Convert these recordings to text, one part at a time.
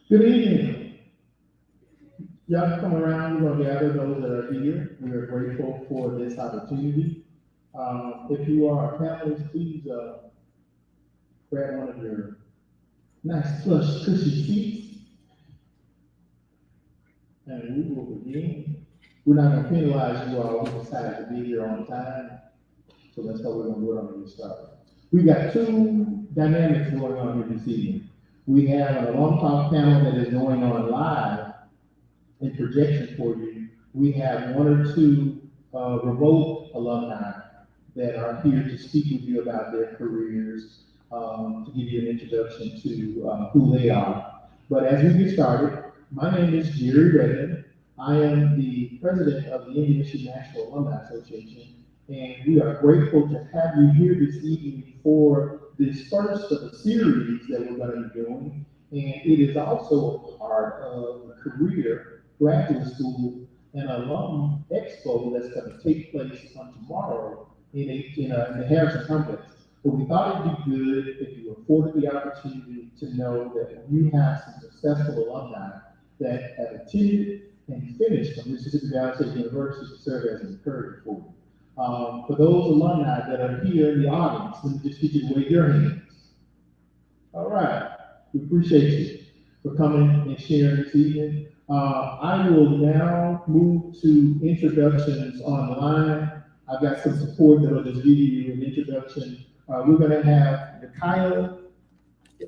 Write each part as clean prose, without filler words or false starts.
Good evening. Y'all come around, we're gonna gather those that are here. We are grateful for this opportunity. If you are a panelist, please, grab one of your nice plush cushy seats. And we will begin. We're not gonna penalize you all, we decided to be here on time. So that's how we're gonna do it on the start. We got two dynamics going on here this evening. We have an alum talk panel that is going on live in projection for you. We have one or two remote alumni that are here to speak with you about their careers, to give you an introduction to who they are. But as we get started, my name is Jerry Redmond. I am the president of the MVSU National Alumni Association, and we are grateful to have you here this evening for this first of a series that we're going to be doing. And it is also a part of a career graduate school and alum expo that's going to take place on tomorrow in the Harrison Complex. But we thought it'd be good if you afforded the opportunity to know that you have some successful alumni that have attended and finished from Mississippi Valley State University to serve as encouragement for you. For those alumni that are here in the audience, let me just get you to wave your hands. All right, we appreciate you for coming and sharing this evening. I will now move to introductions online. I've got some support that will just give you an introduction. We're gonna have Nikayla,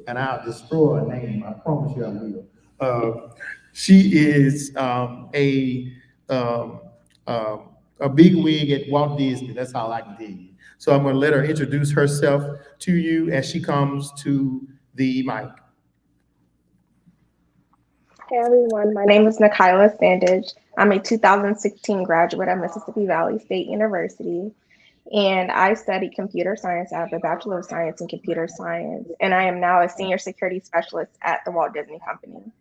and I'll destroy a name, I promise you I will. She is a big wig at Walt Disney, that's all I can tell you. So I'm gonna let her introduce herself to you as she comes to the mic. Hey everyone, my name is Nikayla Sandage. I'm a 2016 graduate at Mississippi Valley State University, and I studied computer science. I have a Bachelor of Science in Computer Science, and I am now a Senior Security Specialist at the Walt Disney Company.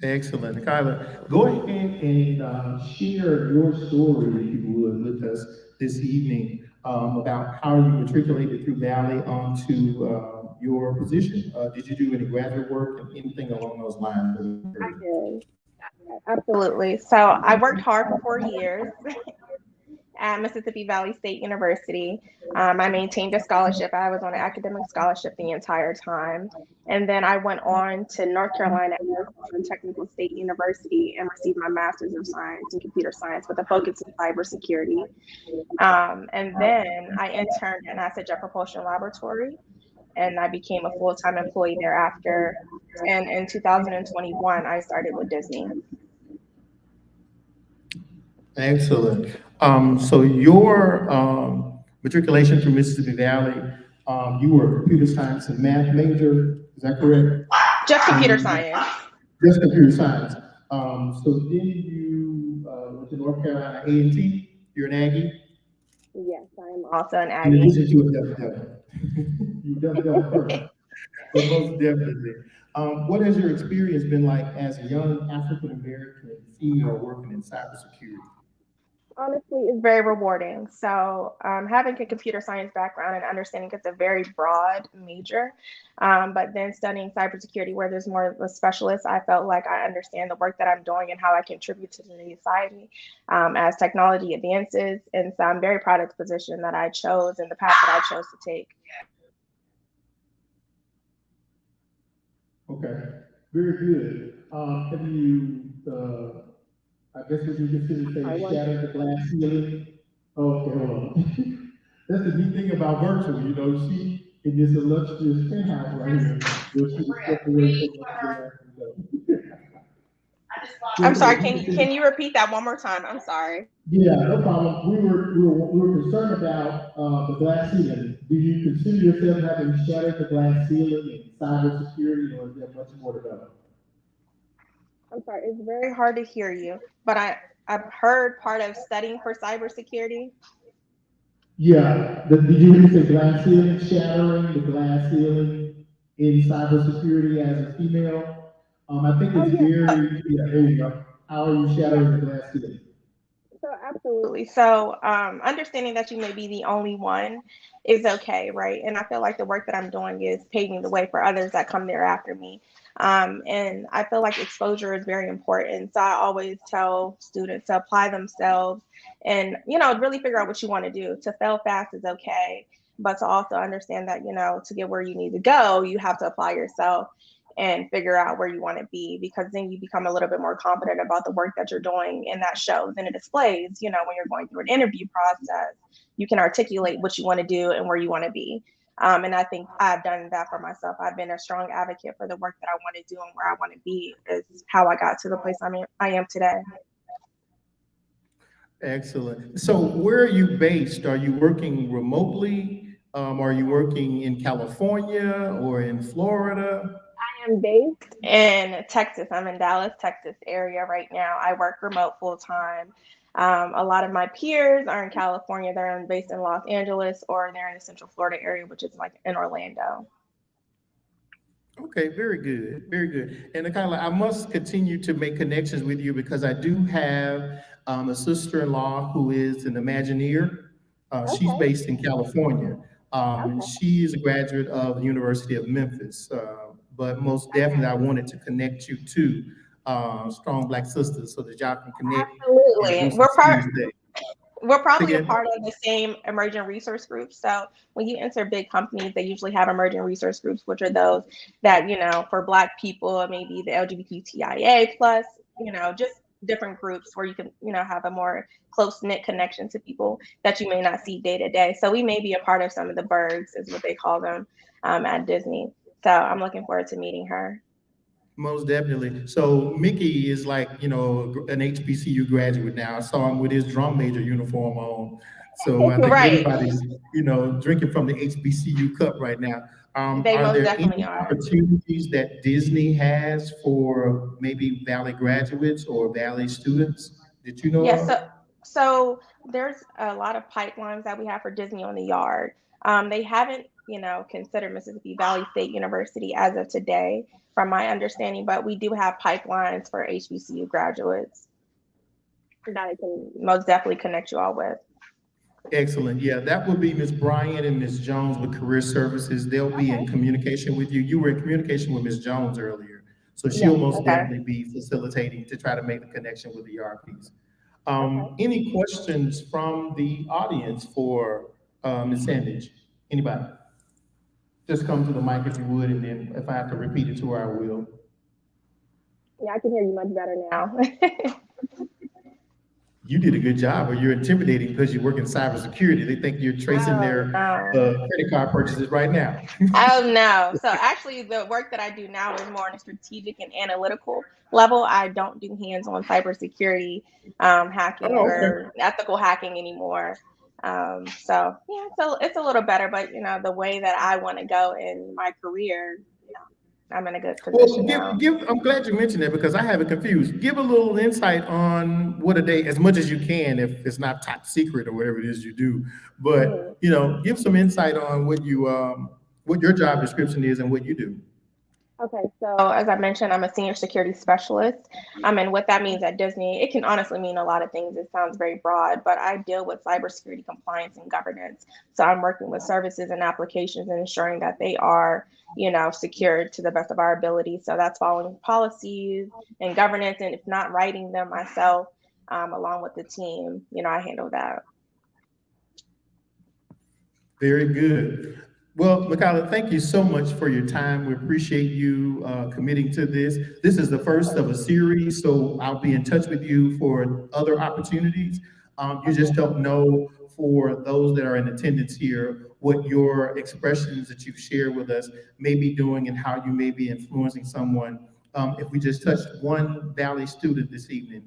Excellent. Nikayla, go ahead and share your story, if you would, with us this evening about how you matriculated through Valley onto your position. Did you do any graduate work and anything along those lines? I did. Absolutely. So I worked hard for 4 years at Mississippi Valley State University. I maintained a scholarship. I was on an academic scholarship the entire time. And then I went on to North Carolina Technical State University and received my Master's of Science in Computer Science with a focus in cybersecurity. And then I interned at NASA Jet Propulsion Laboratory, and I became a full-time employee thereafter. And in 2021, I started with Disney. Excellent. So your matriculation through Mississippi Valley, you were a computer science and math major, is that correct? Just computer science. Just computer science. So then you went to North Carolina A&T, you're an Aggie? Yes, I'm also an Aggie. In addition to a Delta. You Delta first. But most definitely. What has your experience been like as a young African-American female working in cybersecurity? Honestly, it's very rewarding. So having a computer science background and understanding it's a very broad major, but then studying cybersecurity where there's more of a specialist, I felt like I understand the work that I'm doing and how I contribute to the society as technology advances. And so I'm very proud of the position that I chose and the path that I chose to take. Okay, very good. Have you, I guess what you consider to shatter the glass ceiling? Okay, hold on. That's the neat thing about virtual, you know, she in this illustrious penthouse right here, where she was stepped away from the glass. I'm sorry, can you repeat that one more time? I'm sorry. Yeah, no problem. We were concerned about the glass ceiling. Do you consider yourself having shattered the glass ceiling in cybersecurity, or is there much more to go? I'm sorry, it's very hard to hear you, but I've heard part of studying for cybersecurity. Yeah, did you hear me say glass ceiling, shattering the glass ceiling in cybersecurity as a female? I think Oh it's yeah, very, yeah, there you go. How are you yeah. shattering the glass ceiling? So absolutely. So understanding that you may be the only one is okay, right? And I feel like the work that I'm doing is paving the way for others that come there after me. And I feel like exposure is very important. So I always tell students to apply themselves and, really figure out what you want to do. To fail fast is okay, but to also understand that, to get where you need to go, you have to apply yourself and figure out where you want to be, because then you become a little bit more confident about the work that you're doing, and that shows and it displays, when you're going through an interview process, you can articulate what you want to do and where you want to be. And I think I've done that for myself. I've been a strong advocate for the work that I want to do and where I want to be is how I got to the place I am today. Excellent. So where are you based? Are you working remotely? Are you working in California or in Florida? I am based in Texas. I'm in Dallas, Texas area right now. I work remote full time. A lot of my peers are in California. They're based in Los Angeles, or they're in the Central Florida area, which is like in Orlando. Okay, very good, very good. And Akila, I must continue to make connections with you because I do have a sister-in-law who is an Imagineer. She's Okay. based in California. And Okay. she is a graduate of the University of Memphis. But most definitely, I wanted to connect you to Strong Black Sisters so that y'all can connect and do Absolutely. some serious things. We're probably a Again, part of the same emerging resource groups. So when you enter big companies, they usually have emerging resource groups, which are those that, for Black people, maybe the LGBTQIA plus, just different groups where you can, have a more close knit connection to people that you may not see day to day. So we may be a part of some of the Bergs, is what they call them, at Disney. So I'm looking forward to meeting her. most definitely. So Mickey is like, an HBCU graduate now. I saw him with his drum major uniform on. So I think Right. everybody's, drinking from the HBCU cup right now. They Are most there definitely any are. opportunities that Disney has for maybe Valley graduates or Valley students that you know Yeah, of? so there's a lot of pipelines that we have for Disney on the Yard. They haven't, considered Mississippi Valley State University as of today, from my understanding, but we do have pipelines for HBCU graduates that I can most definitely connect you all with. Excellent. Yeah, that would be Ms. Bryant and Ms. Jones with Career Services. They'll be in Okay. communication with you. You were in communication with Ms. Jones earlier, so Yes. she'll most Okay. definitely be facilitating to try to make the connection with the ERPs. Okay. Any questions from the audience for Ms. Sandage? Anybody? Just come to the mic if you would, and then if I have to repeat it to her, I will. Yeah, I can hear you much better now. You did a good job, or you're intimidating because you work in cybersecurity. They think you're tracing Oh their no. credit card purchases right now. Oh no. So actually the work that I do now is more on a strategic and analytical level. I don't do hands-on cybersecurity hacking Oh, okay. or ethical hacking anymore. So yeah, so it's a little better, but the way that I want to go in my career, I'm in a good Well, position now. I'm glad you mentioned that because I have it confused. Give a little insight on what a day, as much as you can, if it's not top secret or whatever it is you do. Mhm. But give some insight on what your job description is and what you do. Okay, so as I mentioned, I'm a senior security specialist. And what that means at Disney, it can honestly mean a lot of things. It sounds very broad, but I deal with cybersecurity compliance and governance. So I'm working with services and applications and ensuring that they are, secured to the best of our ability. So that's following policies and governance, and if not writing them myself, along with the team, I handle that. Very good. Well, Mikala, thank you so much for your time. We appreciate you committing to this. This is the first of a series, so I'll be in touch with you for other opportunities. You just don't know, for those that are in attendance here, what your expressions that you've shared with us may be doing and how you may be influencing someone if we just touched one Valley student this evening,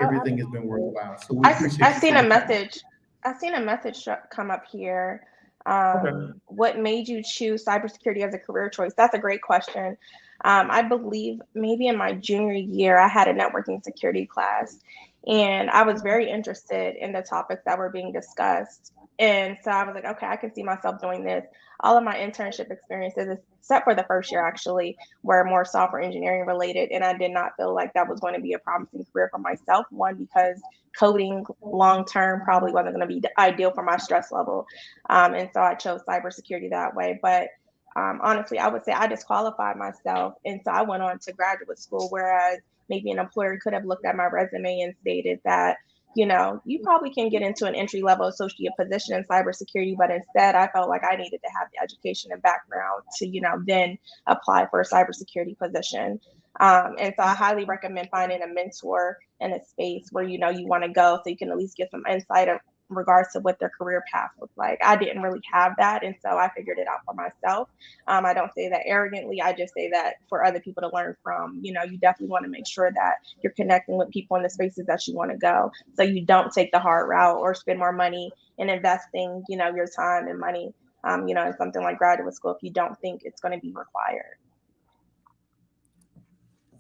everything has been worthwhile. So we appreciate I've you seen a taking time. message. I've seen a message come up here. Okay. What made you choose cybersecurity as a career choice? That's a great question. I believe maybe in my junior year, I had a networking security class, and I was very interested in the topics that were being discussed. And so I was like, okay, I can see myself doing this. All of my internship experiences, except for the first year, actually, were more software engineering related. And I did not feel like that was going to be a promising career for myself. One, because coding long term probably wasn't going to be ideal for my stress level. And so I chose cybersecurity that way. But honestly, I would say I disqualified myself. And so I went on to graduate school, whereas maybe an employer could have looked at my resume and stated that, you probably can get into an entry level associate position in cybersecurity. But instead, I felt like I needed to have the education and background to, then apply for a cybersecurity position. And so I highly recommend finding a mentor in a space where, you want to go so you can at least get some insight of regards to what their career path looked like. I didn't really have that. And so I figured it out for myself. I don't say that arrogantly. I just say that for other people to learn from. You definitely want to make sure that you're connecting with people in the spaces that you want to go. So you don't take the hard route or spend more money in investing, your time and money, in something like graduate school if you don't think it's going to be required.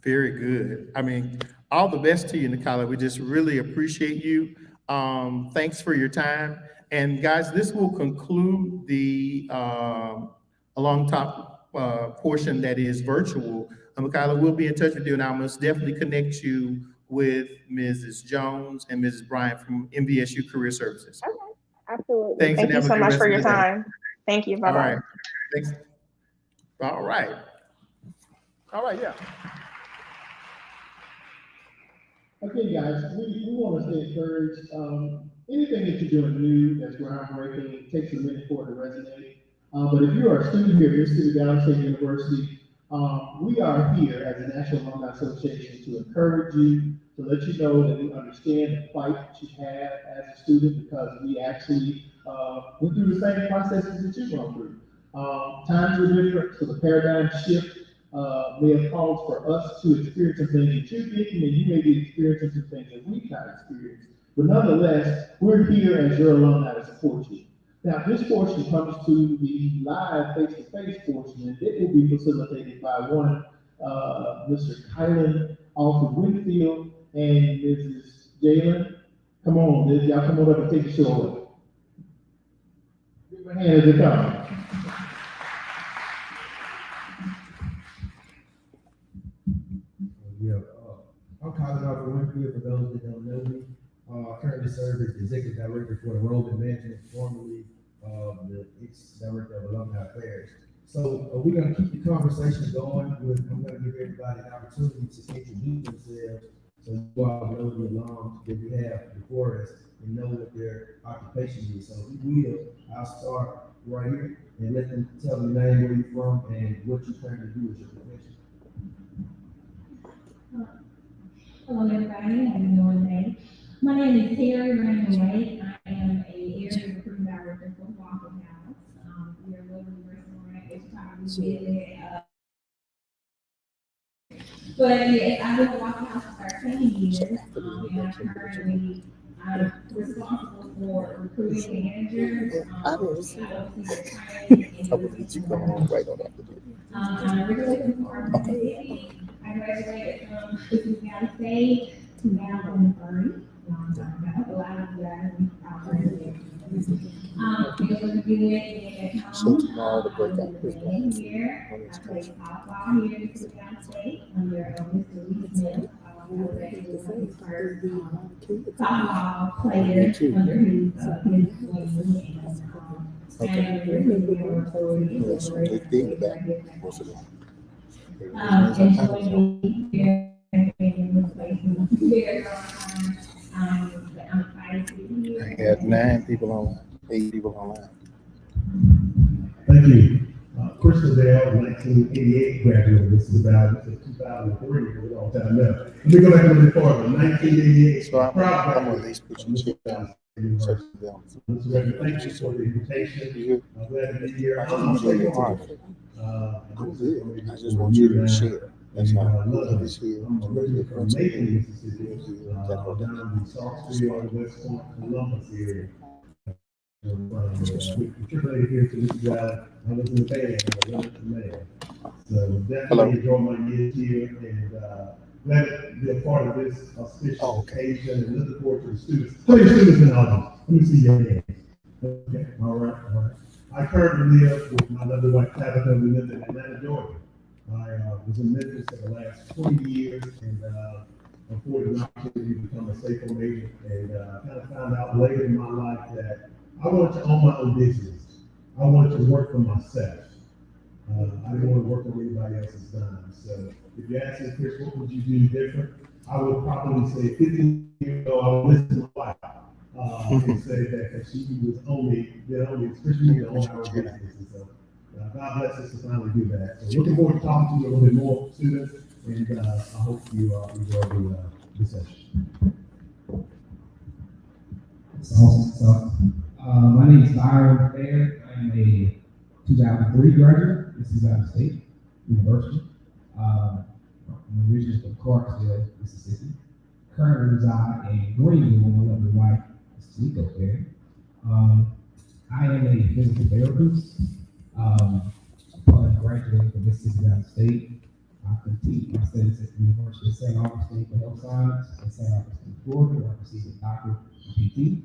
Very good. I mean, all the best to you, Nicola. We just really appreciate you. Thanks for your time. And guys, this will conclude the Along Top portion that is virtual. Nicola, we'll be in touch with you, and I must definitely connect you with Mrs. Jones and Mrs. Bryant from MVSU Career Services. Okay, absolutely. Thanks. Thank you so much for your time. Thank you. Bye-bye. All right. Thanks. All right. All right, yeah. Okay, guys, we want to stay encouraged. Anything that you're doing new that's groundbreaking, it takes a minute for it to resonate. But if you are a student here at Mississippi Valley State University, we are here as the National Alumni Association to encourage you, to let you know that we understand the fight that you have as a student, because we actually went through the same processes that you've gone through. Times were different, so the paradigm shift may have called for us to experience some things that you didn't, and you may be experiencing some things that we've not experienced. But nonetheless, we're here as your alumni to support you. Now, this portion comes to the live face-to-face portion, and it will be facilitated by one, Mr. Kylan Alfred Winfield and Mrs. Jalen. Come on, y'all come on up and take the show away. Give them a hand as they come. Yeah, I'm Colin Alfred Winfield, for those that don't know me. I currently serve as the Executive Director for Enrollment Management, formerly the ex-Director of Alumni Affairs. So we're going to keep the conversation going. I'm going to give everybody an opportunity to introduce themselves, so you all know the alums that we have before us and know what their occupation is. So I'll start right here and let them tell the name, where you're from, and what you plan to do as your profession. Hello, everybody. How you doing today? My name is Terry Randall Wade. I am a area recruiting director for Waffle House. We are a lovely restaurant. It's probably busy. But yes, I've been at Waffle House for 13 years. And I'm responsible for recruiting managers. I believe you come on right on after this. I'm originally from Mississippi. I graduated from Mississippi Valley State 2003. A lot of you guys out there. It was good. So tomorrow the breakout is going Here, I played softball here in Mississippi Valley State under Mr. Lee Smith. Who was actually the first softball player under his wing. And they think that most of them. I had 9 people online, 8 people online. Thank you. Crystal Dale, 1988 graduate. This is about 2003, a long time now. Let me go back a little bit farther. 1988. So I'm gonna at least put some shit down. Search them. Thank you for the invitation. I'm glad to be here. I'm good. I just want you to share. That's And, not, love love it. is here. I'm originally from Macon, Mississippi, That down in the Starksville, West Point, Columbus area. Matriculated here to this guy, I was in the band, I was in the man. So Hello. definitely enjoy my years here and, glad to be a part of this auspicious Oh, okay. occasion and looking forward to the students. How many students in the audience? Let me see your hands. Okay, all right. I currently live with my lovely wife Tabitha. We live in Atlanta, Georgia. I was in Memphis for the last 20 years and afforded an opportunity to become a staple major and kind of found out later in my life that I wanted to own my own business. I wanted to work for myself. I didn't want to work on anybody else's dime. So if you ask me, Chris, what would you do different? I would probably say 50 years ago, I would listen to my wife. And say that because she was especially the own our business. And so God bless us to finally do that. So looking forward to talking to you a little bit more, students, and I hope you enjoy the session. It's awesome. So, my name is Byron Fair. I am a 2003 graduate. This is out of state university. I'm originally from Clarksville, Mississippi. Currently reside in Greenville with my lovely wife, Nico there. I am a physical therapist. Upon graduating from Mississippi out of state, I completed my studies at the University of St. Augustine for health science in St. Augustine, Florida, where I received a doctorate in PT.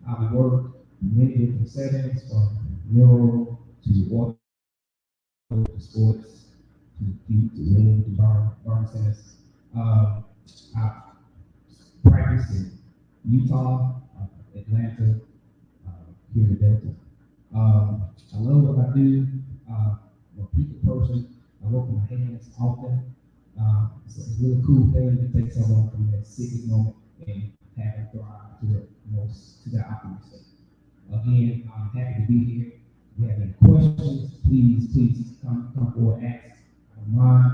I've worked in many different settings, from neuro to water to sports to youth to women to bar centers. I've practiced in Utah, Atlanta, here in the Delta. I love what I do. I'm a people person. I work with my hands often. So it's a really cool thing to take someone from that sickest moment and have them thrive to that optimal state. Again, I'm happy to be here. If you have any questions, please come forward, ask. I don't mind.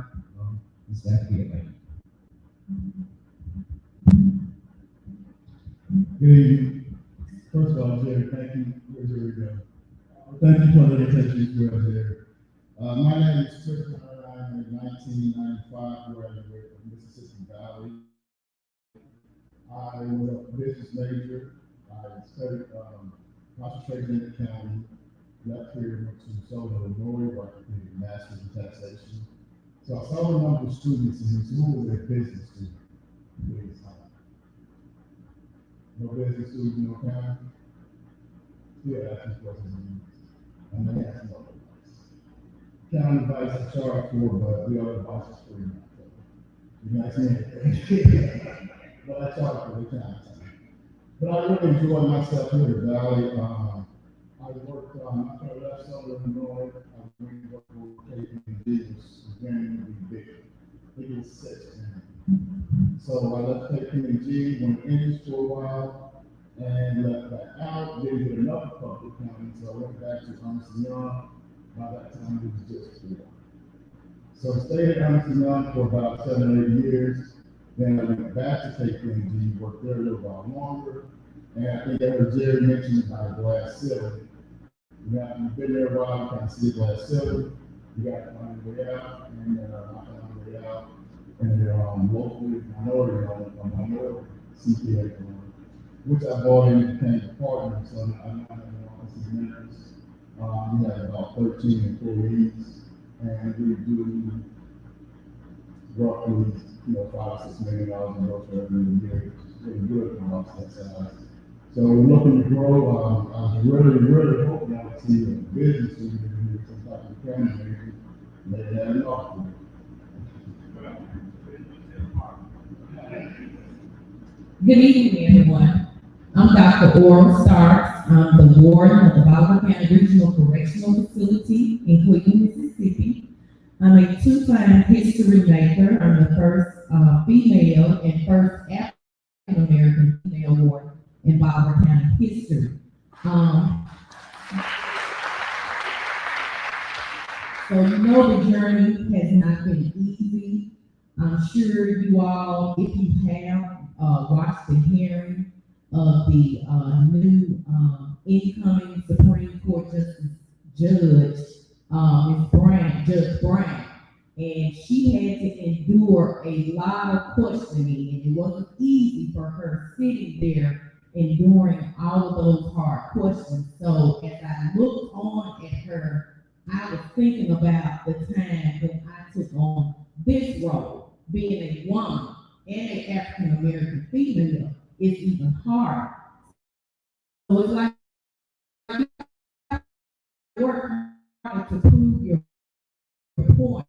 It's glad to be here. Good evening. First of all, Jerry, thank you. Where's Jerry go? Thank you for the invitation as well, Jerry. My name is Chris Hunter. I am a 1995 graduate of Mississippi Valley. I was a business major. I studied concentrated in accounting. Left here, went to Southern Illinois, where I completed a master's in taxation. So I saw a number of students in this school as business students. No business students, no accounting. Still asking questions. And they ask no advice. County advice is charged for, but the other advice is free. You guys anything. But I charge for the county. But I really enjoyed myself here at Valley. I worked, after I left Southern Illinois, I went to work for KPMG, which was going to be big. It was 6. So I left KPMG, went in English for a while, and left back out, didn't get another public accounting, so I went back to Ernst & Young. By that time, it was just 4. So I stayed at Ernst & Young for about 7 or 8 years. Then I went back to KPMG, worked there a little while longer, and I think I heard Jerry mention about glass ceiling. You've been there a while, you kind of see glass ceiling. You got to find your way out, and I found my way out. And they're locally minority CPA, which I bought in and became a partner. So I now have an office in Memphis. We have about 13 employees, and we do roughly, $5 or $6 million in gross revenue a year, which is really good for us that size. So we're looking to grow. I was really hoping I would see a business leader here, some type of accounting major, and they had an offer. Good evening, everyone. I'm Dr. Oral Starks. I'm the warden of the Baldwin County Regional Correctional Facility in Cleveland, Mississippi. I'm a 2-time history maker. I'm the first female and first African American female warden in Baldwin County history. So the journey has not been easy. I'm sure you all, if you have watched the hearing of the new incoming Supreme Court Justice Judge, Judge Brown, And she had to endure a lot of questioning, and it wasn't easy for her sitting there enduring all of those hard questions. So as I looked on at her, I was thinking about the time when I took on this role, being a woman and an African American female is even harder. So it's like work hard to prove your point.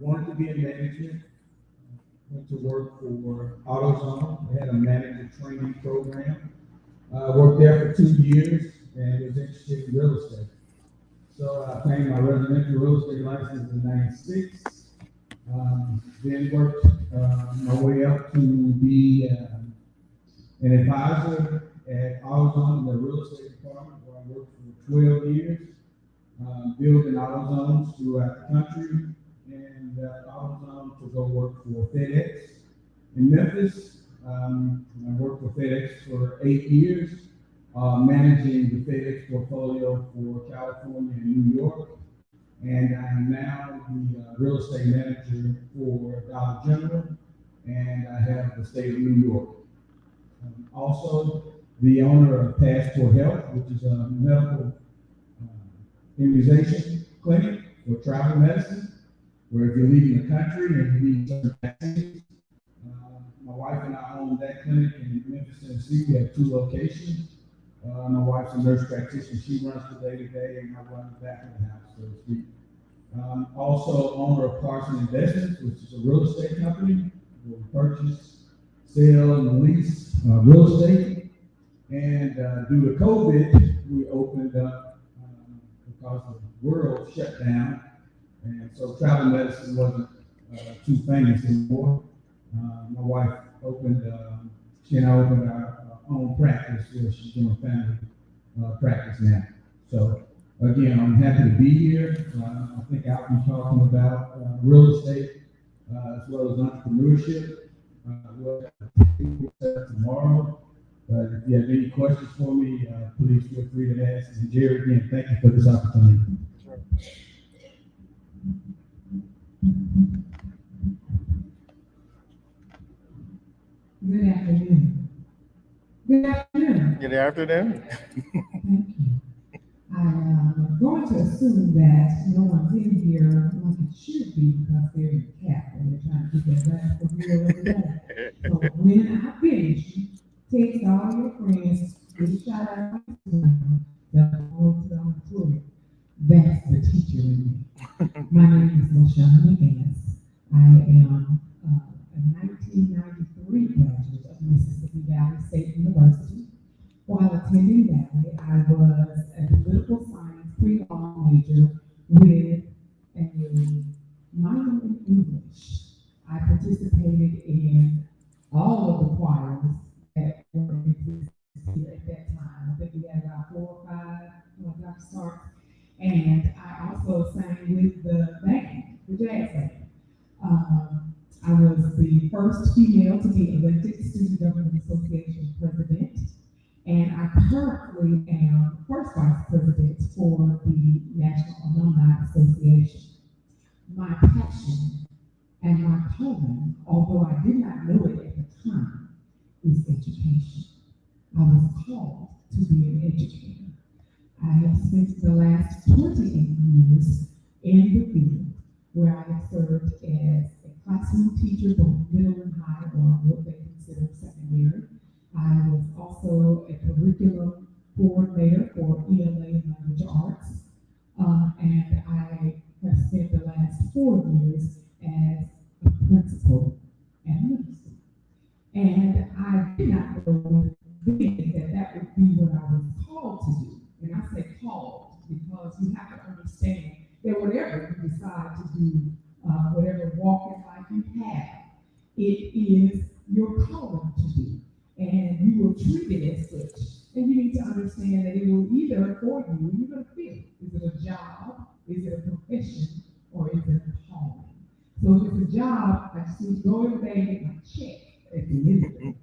Wanted to be in management, went to work for AutoZone. They had a manager training program. Worked there for 2 years and was interested in real estate. So I obtained my residential real estate license in '96. Then worked my way up to be an advisor at AutoZone in the real estate department, where I worked for 12 years, building AutoZones throughout the country, and AutoZone to go work for FedEx in Memphis. I worked for FedEx for 8 years, managing the FedEx portfolio for California and New York. And I am now the real estate manager for Dollar General, and I have the state of New York. Also, the owner of Passport Health, which is a medical immunization clinic for travel medicine, where if you're leaving the country and you need certain vaccines, my wife and I own that clinic in Memphis, Tennessee. We have 2 locations. My wife's a nurse practitioner. She runs the day-to-day, and I run the back of the house, so to speak. Also owner of Carson Investments, which is a real estate company where we purchase, sell, and lease real estate. And due to COVID, we opened up because the world shut down, and so travel medicine wasn't too famous anymore. My wife opened, she and I opened our own practice where she's doing family practice now. So again, I'm happy to be here. I think I'll be talking about real estate as well as entrepreneurship. We'll have tomorrow. But if you have any questions for me, please feel free to ask. And Jerry, again, thank you for this opportunity. Good afternoon. Good afternoon. Good afternoon. Thank you. I'm going to assume that no one's in here like it should be because they're in cap and they're trying to keep their laugh for real every day. So when I finish, text all your friends, give a shout out the whole to the auditorium. That's the teacher in me. My name is LaShawn McGinnis. I am a 1993 graduate of Mississippi Valley State University. While attending Valley, I was a political science pre-law major with a minor in English. I participated in all of the choirs that were existed at that time. I think we had about 4 or 5 when I got started. And I also sang with the band, the jazz band. I first female to be elected Student Government Association president. And I currently am first vice president for the National Alumni Association. My passion and my calling, although I did not know it at the time, is education. I was called to be an educator. I have spent the last 28 years in the field where I have served as a classroom teacher, both middle and high, or what they consider secondary. I was also a curriculum coordinator for ELA and language arts, and I have spent the last 4 years as a principal at middle school. And I did not know then that would be what I was called to do. And I say called because you have to understand that whatever you decide to do, whatever walk in life you have, it is your calling to do. And you will treat it as such. And you need to understand that it will either for you, you're going to feel, is it a job, is it a profession, or is it a calling? So if it's a job, I just need to go every day and get my check at the end of it.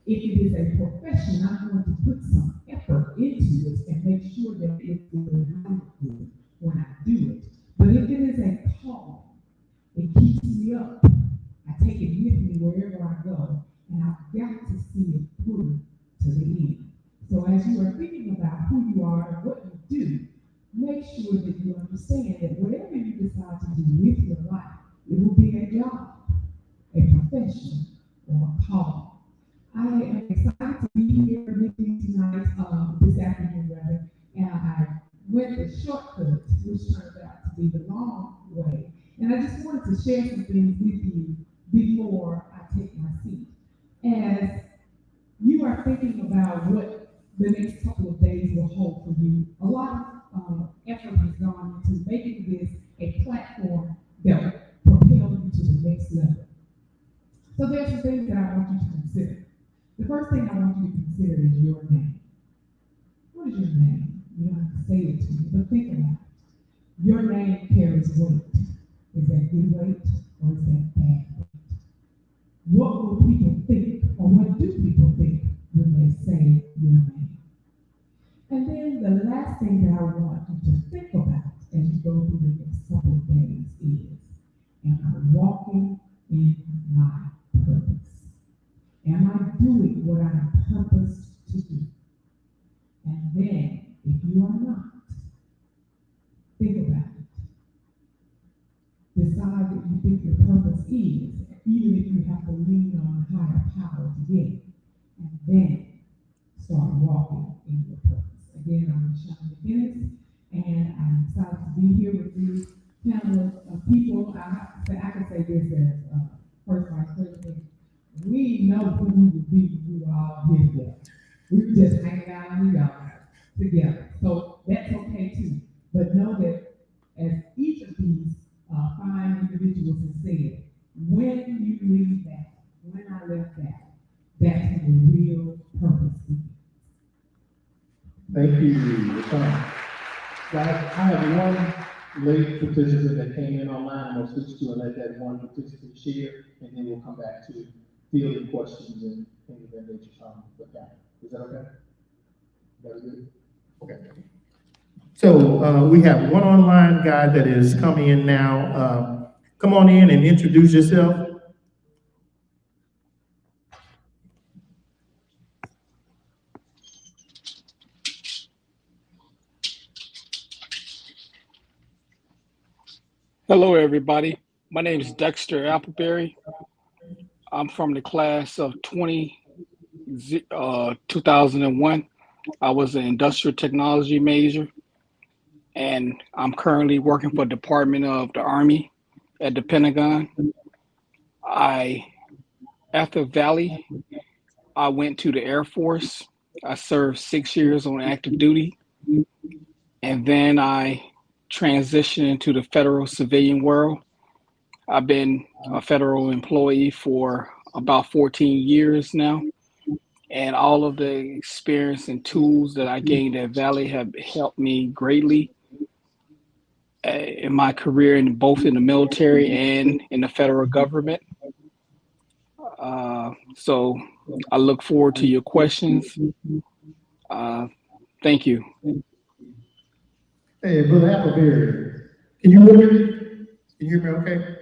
If it is a profession, I'm going to put some effort into it and make sure that it's good when I do it. But if it is a calling, it keeps me up. I take it with me wherever I go, and I've got to see it through to the end. So as you are thinking about who you are and what you do, make sure that you understand that whatever you decide to do with your life, it will be a job, a profession, or a calling. I am excited to be here with you tonight, this afternoon rather, and I went the shortcut, which turned out to be the long way. And I just wanted to share some things with you before I take my seat. As you are thinking about what the next couple of days will hold for you, a lot of effort has gone into making this a platform that will propel you to the next level. So there's some things that I want you to consider. The first thing I want you to consider is your name. What is your name? You don't have to say it to me, but think about it. Your name carries weight. Is that good weight or is that bad weight? What will people think, or what do people think when they say your name? And then the last thing that I want you to think about as you go through the next couple of days is, am I walking in my purpose? Am I doing what I'm purposed to do? And then, if you are not, think about it. Decide what you think your purpose is, even if you have to lean on higher power to get it. And then, start walking in your purpose. Again, I'm Shawn McGinnis, and I'm excited to be here with you, panel of people. I can say this as first vice president. We know who we would be when we were all here together. We were just hanging out in the yard together. So that's okay too. But know that as each of these fine individuals have said, when you leave that, when I left that, that's when the real purpose begins. Thank you, Rashawn. Guys, I have one late participant that came in online. I'm going to switch to and let that one participant share, and then we'll come back to fielding questions and things of that nature with that. Is that okay? That's good? Okay. So we have one online guy that is coming in now. Come on in and introduce yourself. Hello, everybody. My name is Dexter Appleberry. I'm from the class of 2001. I was an industrial technology major, and I'm currently working for the Department of the Army at the Pentagon. After Valley, I went to the Air Force. I served 6 years on active duty, and then I transitioned into the federal civilian world. I've been a federal employee for about 14 years now, and all of the experience and tools that I gained at Valley have helped me greatly in my career, both in the military and in the federal government. So I look forward to your questions. Thank you. Hey, Brother Appleberry, can you hear me? Can you hear me okay?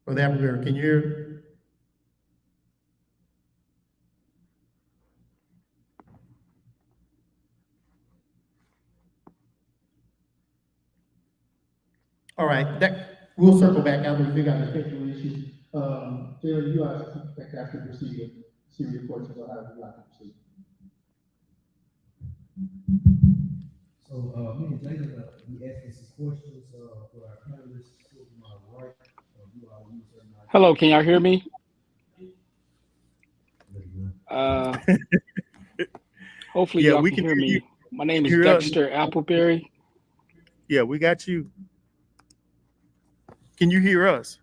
Brother Appleberry, can you hear? All right, we'll circle back after we figure out the technical issues. Jerry, you are back after proceeding, serious questions or how you like to proceed. So, me and Jalen, we asking some questions, for our panelists, to my right, you all use certain. Hello, can y'all hear me? Hopefully Yeah, y'all we can can hear hear me. you. My name is Hear us? Dexter Appleberry. Yeah, we got you. Can you hear us?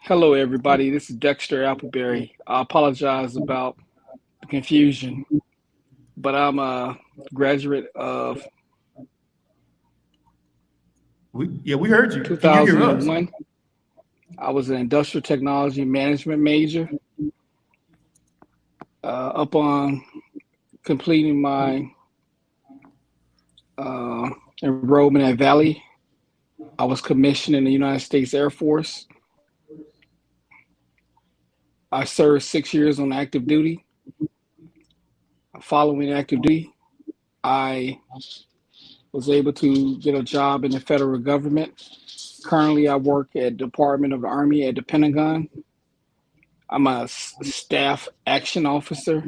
Hello, everybody. This is Dexter Appleberry. I apologize about the confusion, but I'm a graduate of We heard you. Can you hear us? 2001. I was an industrial technology management major. Upon completing my enrollment at Valley, I was commissioned in the United States Air Force. I served 6 years on active duty. Following active duty, I was able to get a job in the federal government. Currently, I work at Department of the Army at the Pentagon. I'm a staff action officer.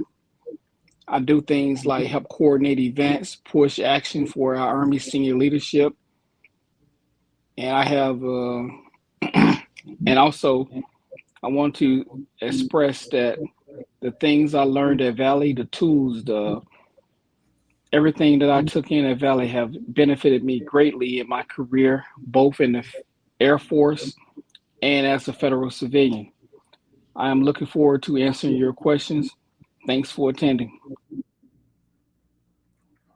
I do things like help coordinate events, push action for our Army senior leadership. And I have, and also I want to express that the things I learned at Valley, the tools, everything that I took in at Valley have benefited me greatly in my career, both in the Air Force and as a federal civilian. I am looking forward to answering your questions. Thanks for attending.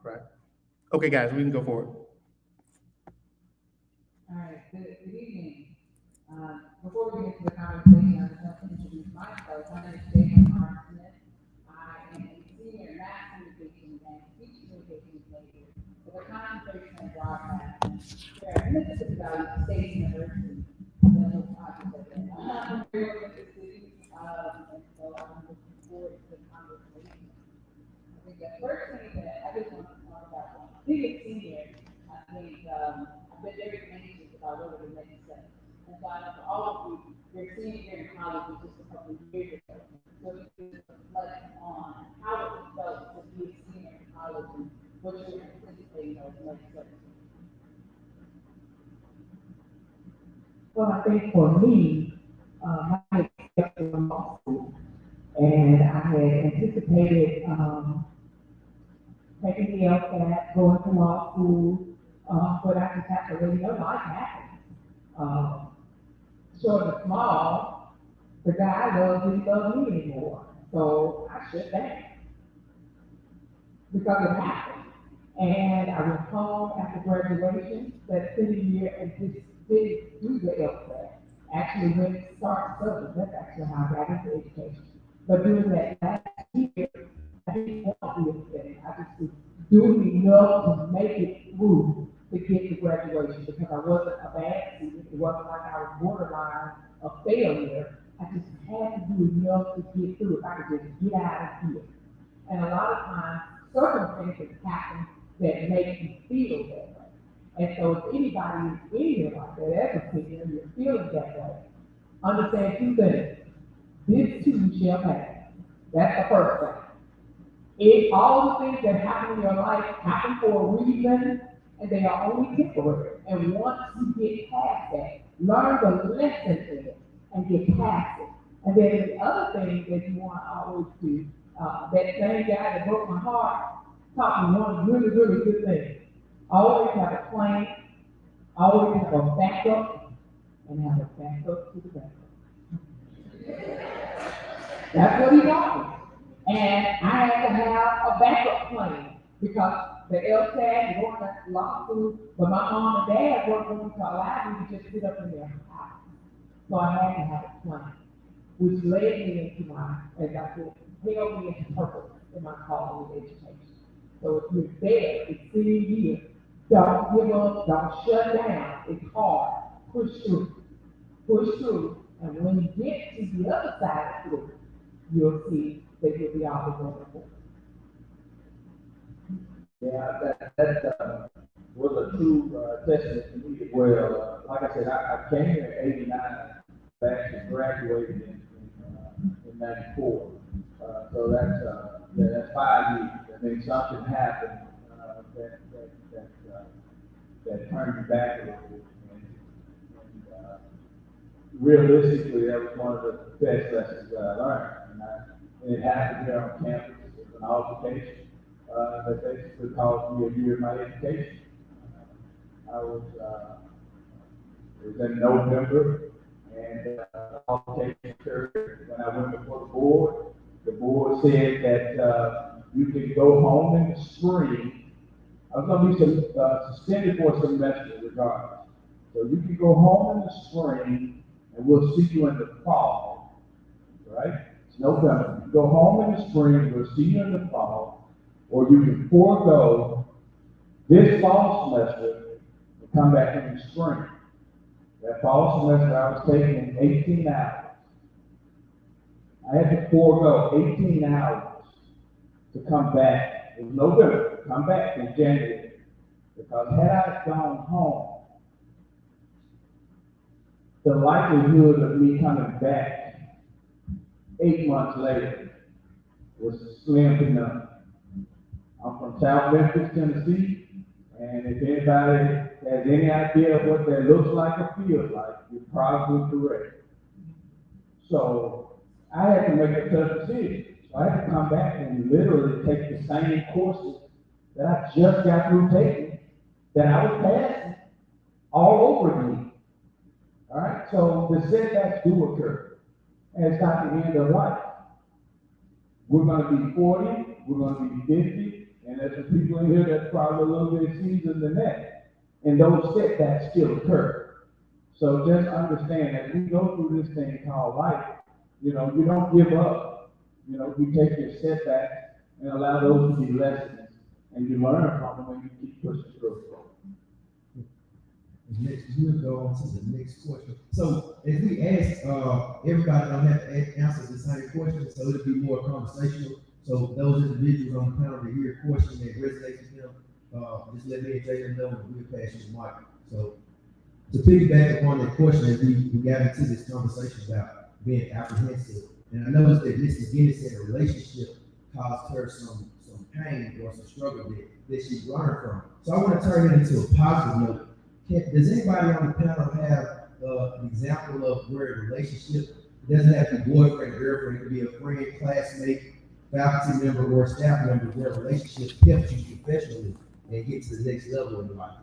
All right. Okay, guys, we can go forward. All right, good evening. Before we get into the conversation, I just want to introduce myself. My name is Jason Smith. I am a senior mass communication and speech communications major with a concentration in broadcasting here at Mississippi Valley State University. I'm very much interested, and so I'm looking forward to the conversation. I think the first thing that I just want to talk about, being a senior, I think I've been very anxious about whether the next step. And so I know for all of you, your senior year in college was just a couple of years ago. So you can reflect on how it felt to be a senior in college and what you were anticipating of the next step. Well, I think for me, I had expected from law school, and I had anticipated taking the LSAT, going to law school, but I just have to really know life happens. Short of small, the guy didn't love me anymore, so I shut down because it happened. And I went home after graduation, that sitting year, and just didn't do the LSAT. Actually went to start studying. That's actually how I got into education. But during that last year, I didn't want to be a student. I just was doing enough to make it through to get to graduation because I wasn't a bad student. It wasn't like I was borderline a failure. I just had to do enough to get through. If I could just get out of here. And a lot of times, circumstances happen that make you feel that way. And so if anybody is in here like that, as a senior, you're feeling that way, understand two things. This too shall pass. That's the first thing. All the things that happen in your life happen for a reason, and they are only temporary. And once you get past that, learn the lesson in it and get past it. And then the other thing that you want to always do, that same guy that broke my heart taught me one really, really good thing. Always have a plan, always have a backup, and have a backup to the backup. That's what he wanted. And I had to have a backup plan because the LTAG was going to lawsuit, but my mom and dad weren't going to allow me to just sit up in their house. So I had to have a plan, which led me into my, as I said, held me into purpose in my calling with education. So if you're there, it's 3 years, don't give up, don't shut down. It's hard. Push through. Push through. And when you get to the other side of it, you'll see that you'll be all the way. Yeah, that was a true testament to me as well. Like I said, I came here in '89, back and graduated in '94. So that's 5 years. I mean, something happened that turned me back a little bit. And realistically, that was one of the best lessons that I learned. And it happened here on campus. It was an altercation that basically cost me a year of my education. It was in November, and the altercation occurred when I went before the board. The board said that you could go home in the spring. I was going to be suspended for a semester regardless. So you can go home in the spring, and we'll see you in the fall, right? It's November. You go home in the spring, we'll see you in the fall, or you can forego this fall semester and come back in the spring. That fall semester I was taking 18 hours. I had to forego 18 hours to come back. It was November, to come back in January. Because had I gone home, the likelihood of me coming back 8 months later was slim to none. I'm from South Memphis, Tennessee, and if anybody has any idea of what that looks like or feels like, you're probably correct. So I had to make a tough decision. So I had to come back and literally take the same courses that I just got through taking, that I was passing all over again. All right, so the setbacks do occur, and it's not the end of life. We're going to be 40, we're going to be 50, and there's some people in here that's probably a little bit seasoned than that, and those setbacks still occur. So just understand that we go through this thing called life. You know, you don't give up. You know, you take your setbacks and allow those to be lessons, and you learn from them and you keep pushing through. Next, we'll go on to the next question. So if we ask, everybody don't have to answer the same question, so it'll be more conversational. So those individuals on the panel that hear a question that resonates with them, just let me and Jacob know and we'll pass you the mic. So to piggyback upon that question, as we got into this conversation about being apprehensive, and I noticed that Mrs. Guinness in a relationship caused her some pain or some struggle that she learned from. So I want to turn it into a positive note. Does anybody on the panel have an example of where a relationship, it doesn't have to be boyfriend, girlfriend, it could be a friend, classmate, faculty member, or staff member, where a relationship helps you professionally and get to the next level in life?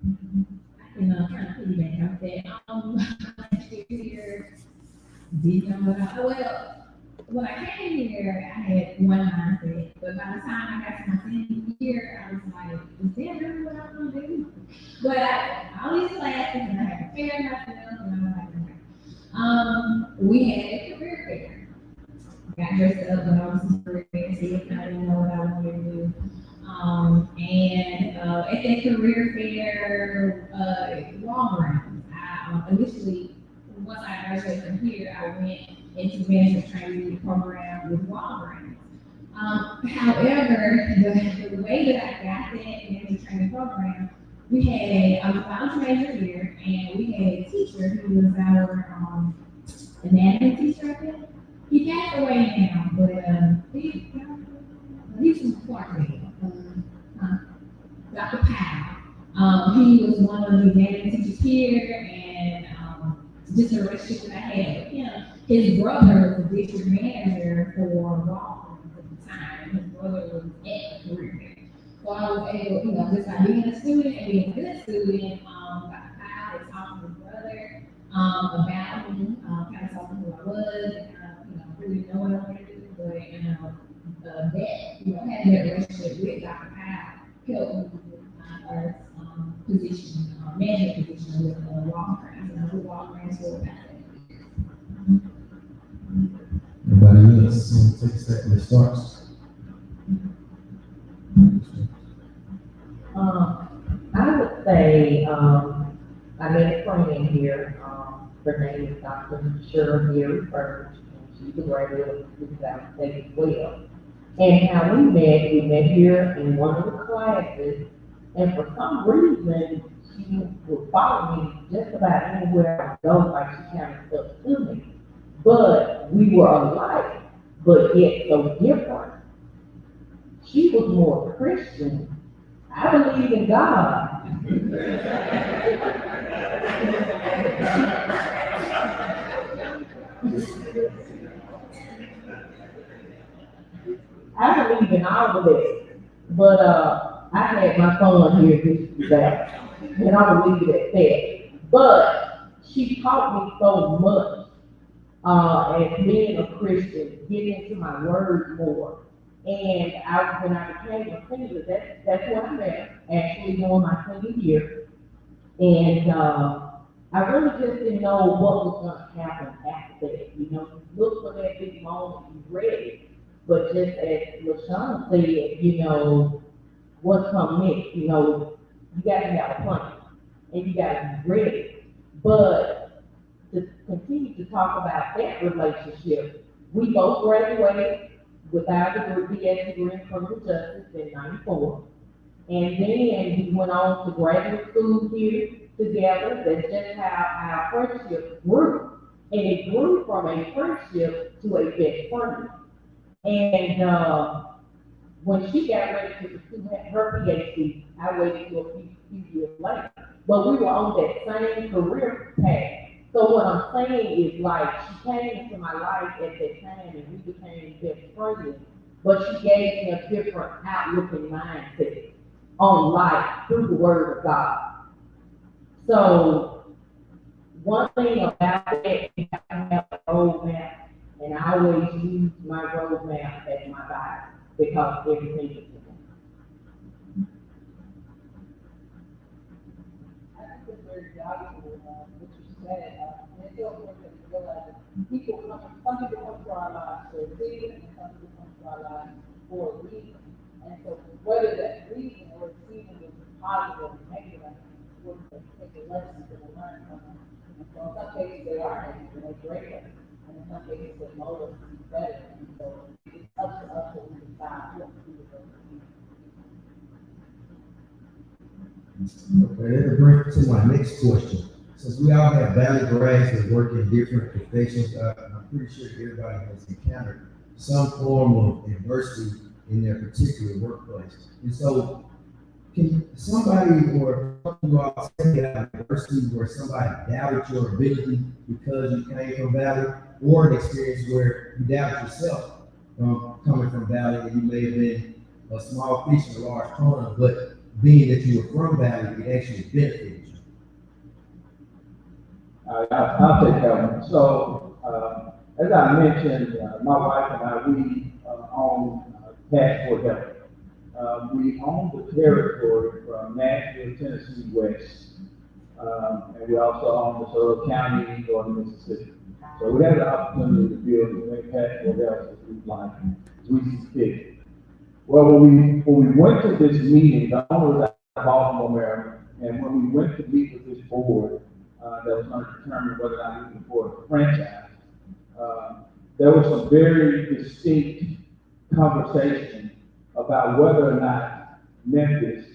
I can kind of piggyback off that. Here, didn't know what well, when I came here, I had one mindset, but by the time I got to my senior year, I was like, is that really what I want to do? But all these classes, and I had to prepare myself, and I was like, we had a career fair. Got dressed up when I was in career fair, see if I didn't know what I wanted to do. At that career fair, Walgreens, I initially, once I graduated from here, I went into management training program with Walgreens. However, the way that I got that management training program, I was a biology major here, and we had a teacher who was our anatomy teacher, I think. He passed away now, but he's from Clarksville, Dr. Powell. He was one of the anatomy teachers here, and just a relationship that I had with him. His brother was the district manager for Walgreens at the time. His brother was at the career fair. So I was able, just by being a student and being a good student, Dr. Powell had talked to his brother about me, kind of talking who I was, and really know what I want to do, but, having that relationship with Dr. Powell helped me with my first, position, management position with, Walgreens, and I was Walgreens for about 8 years. Anybody else want to take a second to start? I would say, I made a friend in here, her name is Dr. Shirley Birch, and she's a graduate of 2008 as well. And how we met here in one of the classes, and for some reason, she would follow me just about anywhere I go, like she kind of stuck to me. But we were alike, but yet so different. She was more Christian. I believe in God. I believe in all of it, but I had my fun here this day, and I will leave it at that. But she taught me so much as being a Christian, getting into my word more. And when I became a senior, that's when I met her, actually during my senior year. And I really just didn't know what was going to happen after that. You look for that big moment, you're ready. But just as LaShawn said, what's come next, you got to have a plan, and you got to be ready. But to continue to talk about that relationship, we both graduated with our degree, BS degree in criminal justice in '94. And then we went on to graduate school here together. That's just how our friendship grew. And it grew from a friendship to a best friend. And when she got ready to pursue her PhD, I waited till a few years later. But we were on that same career path. So what I'm saying is, like, she came into my life at that time and we became best friends, but she gave me a different outlook and mindset on life through the Word of God. So one thing about that, you have to have a roadmap, and I always use my roadmap as my guide because everything is different. I think it's very valuable, what you said. And it's so important that we realize that some people come to our lives for a season, and some people come to our lives for a reason. And so whether that reason or season is positive or negative, I think it's important to take the lessons and learn from them. And so in some cases they are negative and they're greater, and in some cases they mold us to be better. And so it's up to us to decide what to do with those reasons. Okay, that brings me to my next question. Since we all have valid grades and work in different professions, I'm pretty sure everybody has encountered some form of adversity in their particular workplace. And so, can somebody or you all say that adversity where somebody doubted your ability because you came from Valley, or an experience where you doubted yourself coming from Valley, and you may have been a small fish in a large pond, but being that you were from Valley, it actually benefited you? I'll take that one. So, as I mentioned, my wife and I, we own Passport Health. We own the territory from Nashville, Tennessee west, and we also own the Suffolk County, northern Mississippi. So we have the opportunity to build as many Passport Health as we'd like, as we see fit. Well, when we went to this meeting, the owner was out of Baltimore, Maryland, and when we went to meet with this board, that was going to determine whether or not we could afford a franchise, there was some very distinct conversation about whether or not Memphis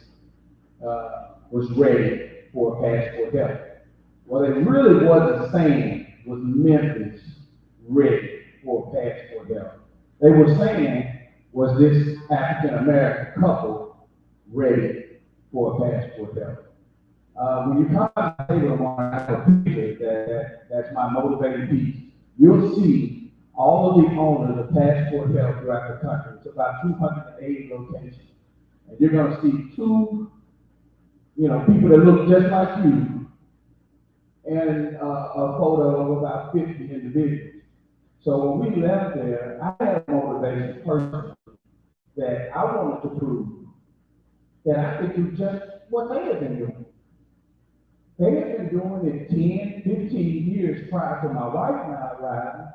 was ready for Passport Health. What it really wasn't saying was Memphis ready for Passport Health. They were saying, was this African American couple ready for Passport Health? When you come to the table on a picture, that's my motivating piece, you'll see all of the owners of Passport Health throughout the country. It's about 280 locations. And you're going to see two, people that look just like you, and a photo of about 50 individuals. So when we left there, I had a motivation personally that I wanted to prove that I could do just what they had been doing. They had been doing it 10, 15 years prior to my wife and I arriving,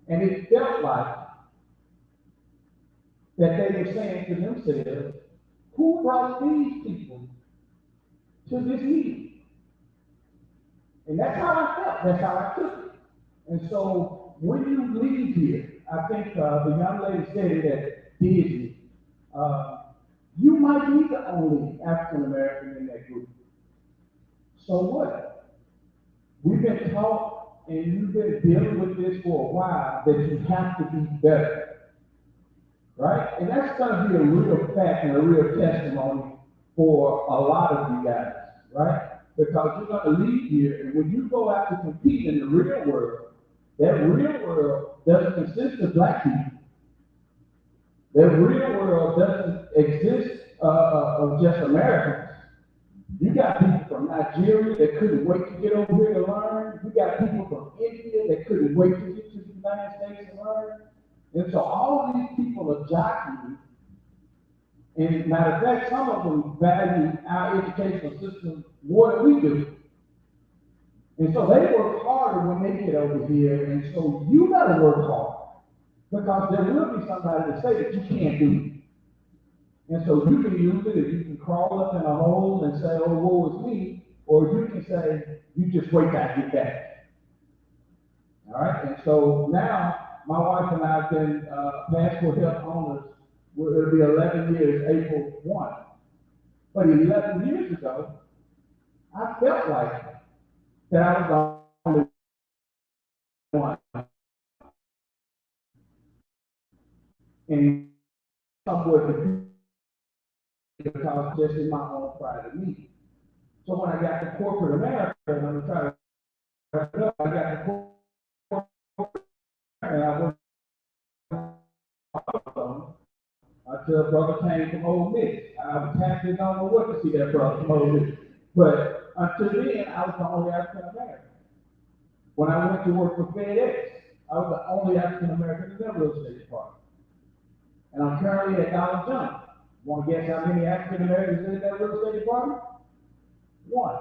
and it felt like that they were saying to themselves, who brought these people to this meeting? And that's how I felt, that's how I took it. And so when you leave here, I think the young lady said it at Disney, you might be the only African American in that group. So what? We've been taught and you've been dealing with this for a while that you have to be better. Right? And that's going to be a real fact and a real testimony for a lot of you guys, right? Because you're going to leave here, and when you go out to compete in the real world, that real world doesn't consist of black people. That real world doesn't exist of just Americans. You got people from Nigeria that couldn't wait to get over here to learn. You got people from India that couldn't wait to get to the United States to learn. And so all of these people are jockeying. And matter of fact, some of them value our educational system more than we do. And so they work harder when they get over here. And so you gotta work hard. Because there will be somebody to say that you can't do it. And so you can use it, if you can crawl up in a hole and say, oh, woe is me, or you can say, you just wait till I get back. All right, and so now, my wife and I have been passport health owners, it'll be 11 years, April 1. But 11 years ago, I felt like that I was the only one. And somewhat confused because just in my own private meeting. So when I got to corporate America, and I'm trying to wrap it up, I got to corporate and I went until a brother came from Ole Miss. I was happy, don't know what to see that brother from Ole Miss. But until then, I was the only African American. When I went to work for FedEx, I was the only African American in that real estate department. And I'm currently at Dollar General. Want to guess how many African Americans in that real estate department? 1.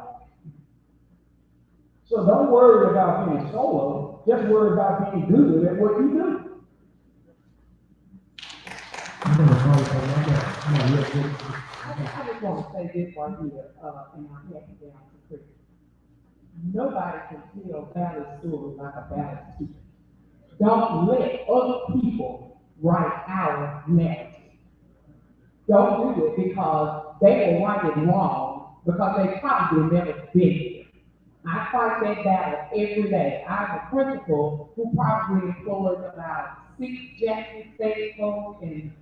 So don't worry about being solo, just worry about being good at what you do. I just want to say this right here, and I'm happy down to Chris. Nobody can tell Valley story like a Valley speaker. Don't let other people write our narrative. Don't do it because they will write it wrong because they probably never been here. I fight that battle every day. I have a principal who probably employs about 6 Jackson State folks and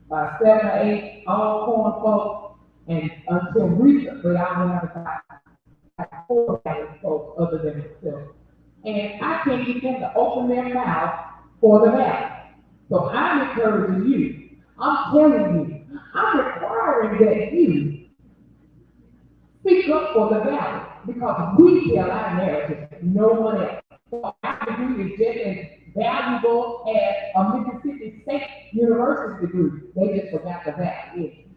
7 or 8 Alcorn folks, and until recently I only have about 4 folks other than myself. And I can't get them to open their mouth for the valley. So I'm encouraging you. I'm telling you. I'm requiring that you speak up for the valley because we tell our narrative, no one else. So our degree is just as valuable as a Mississippi State University degree. They just forgot the valley.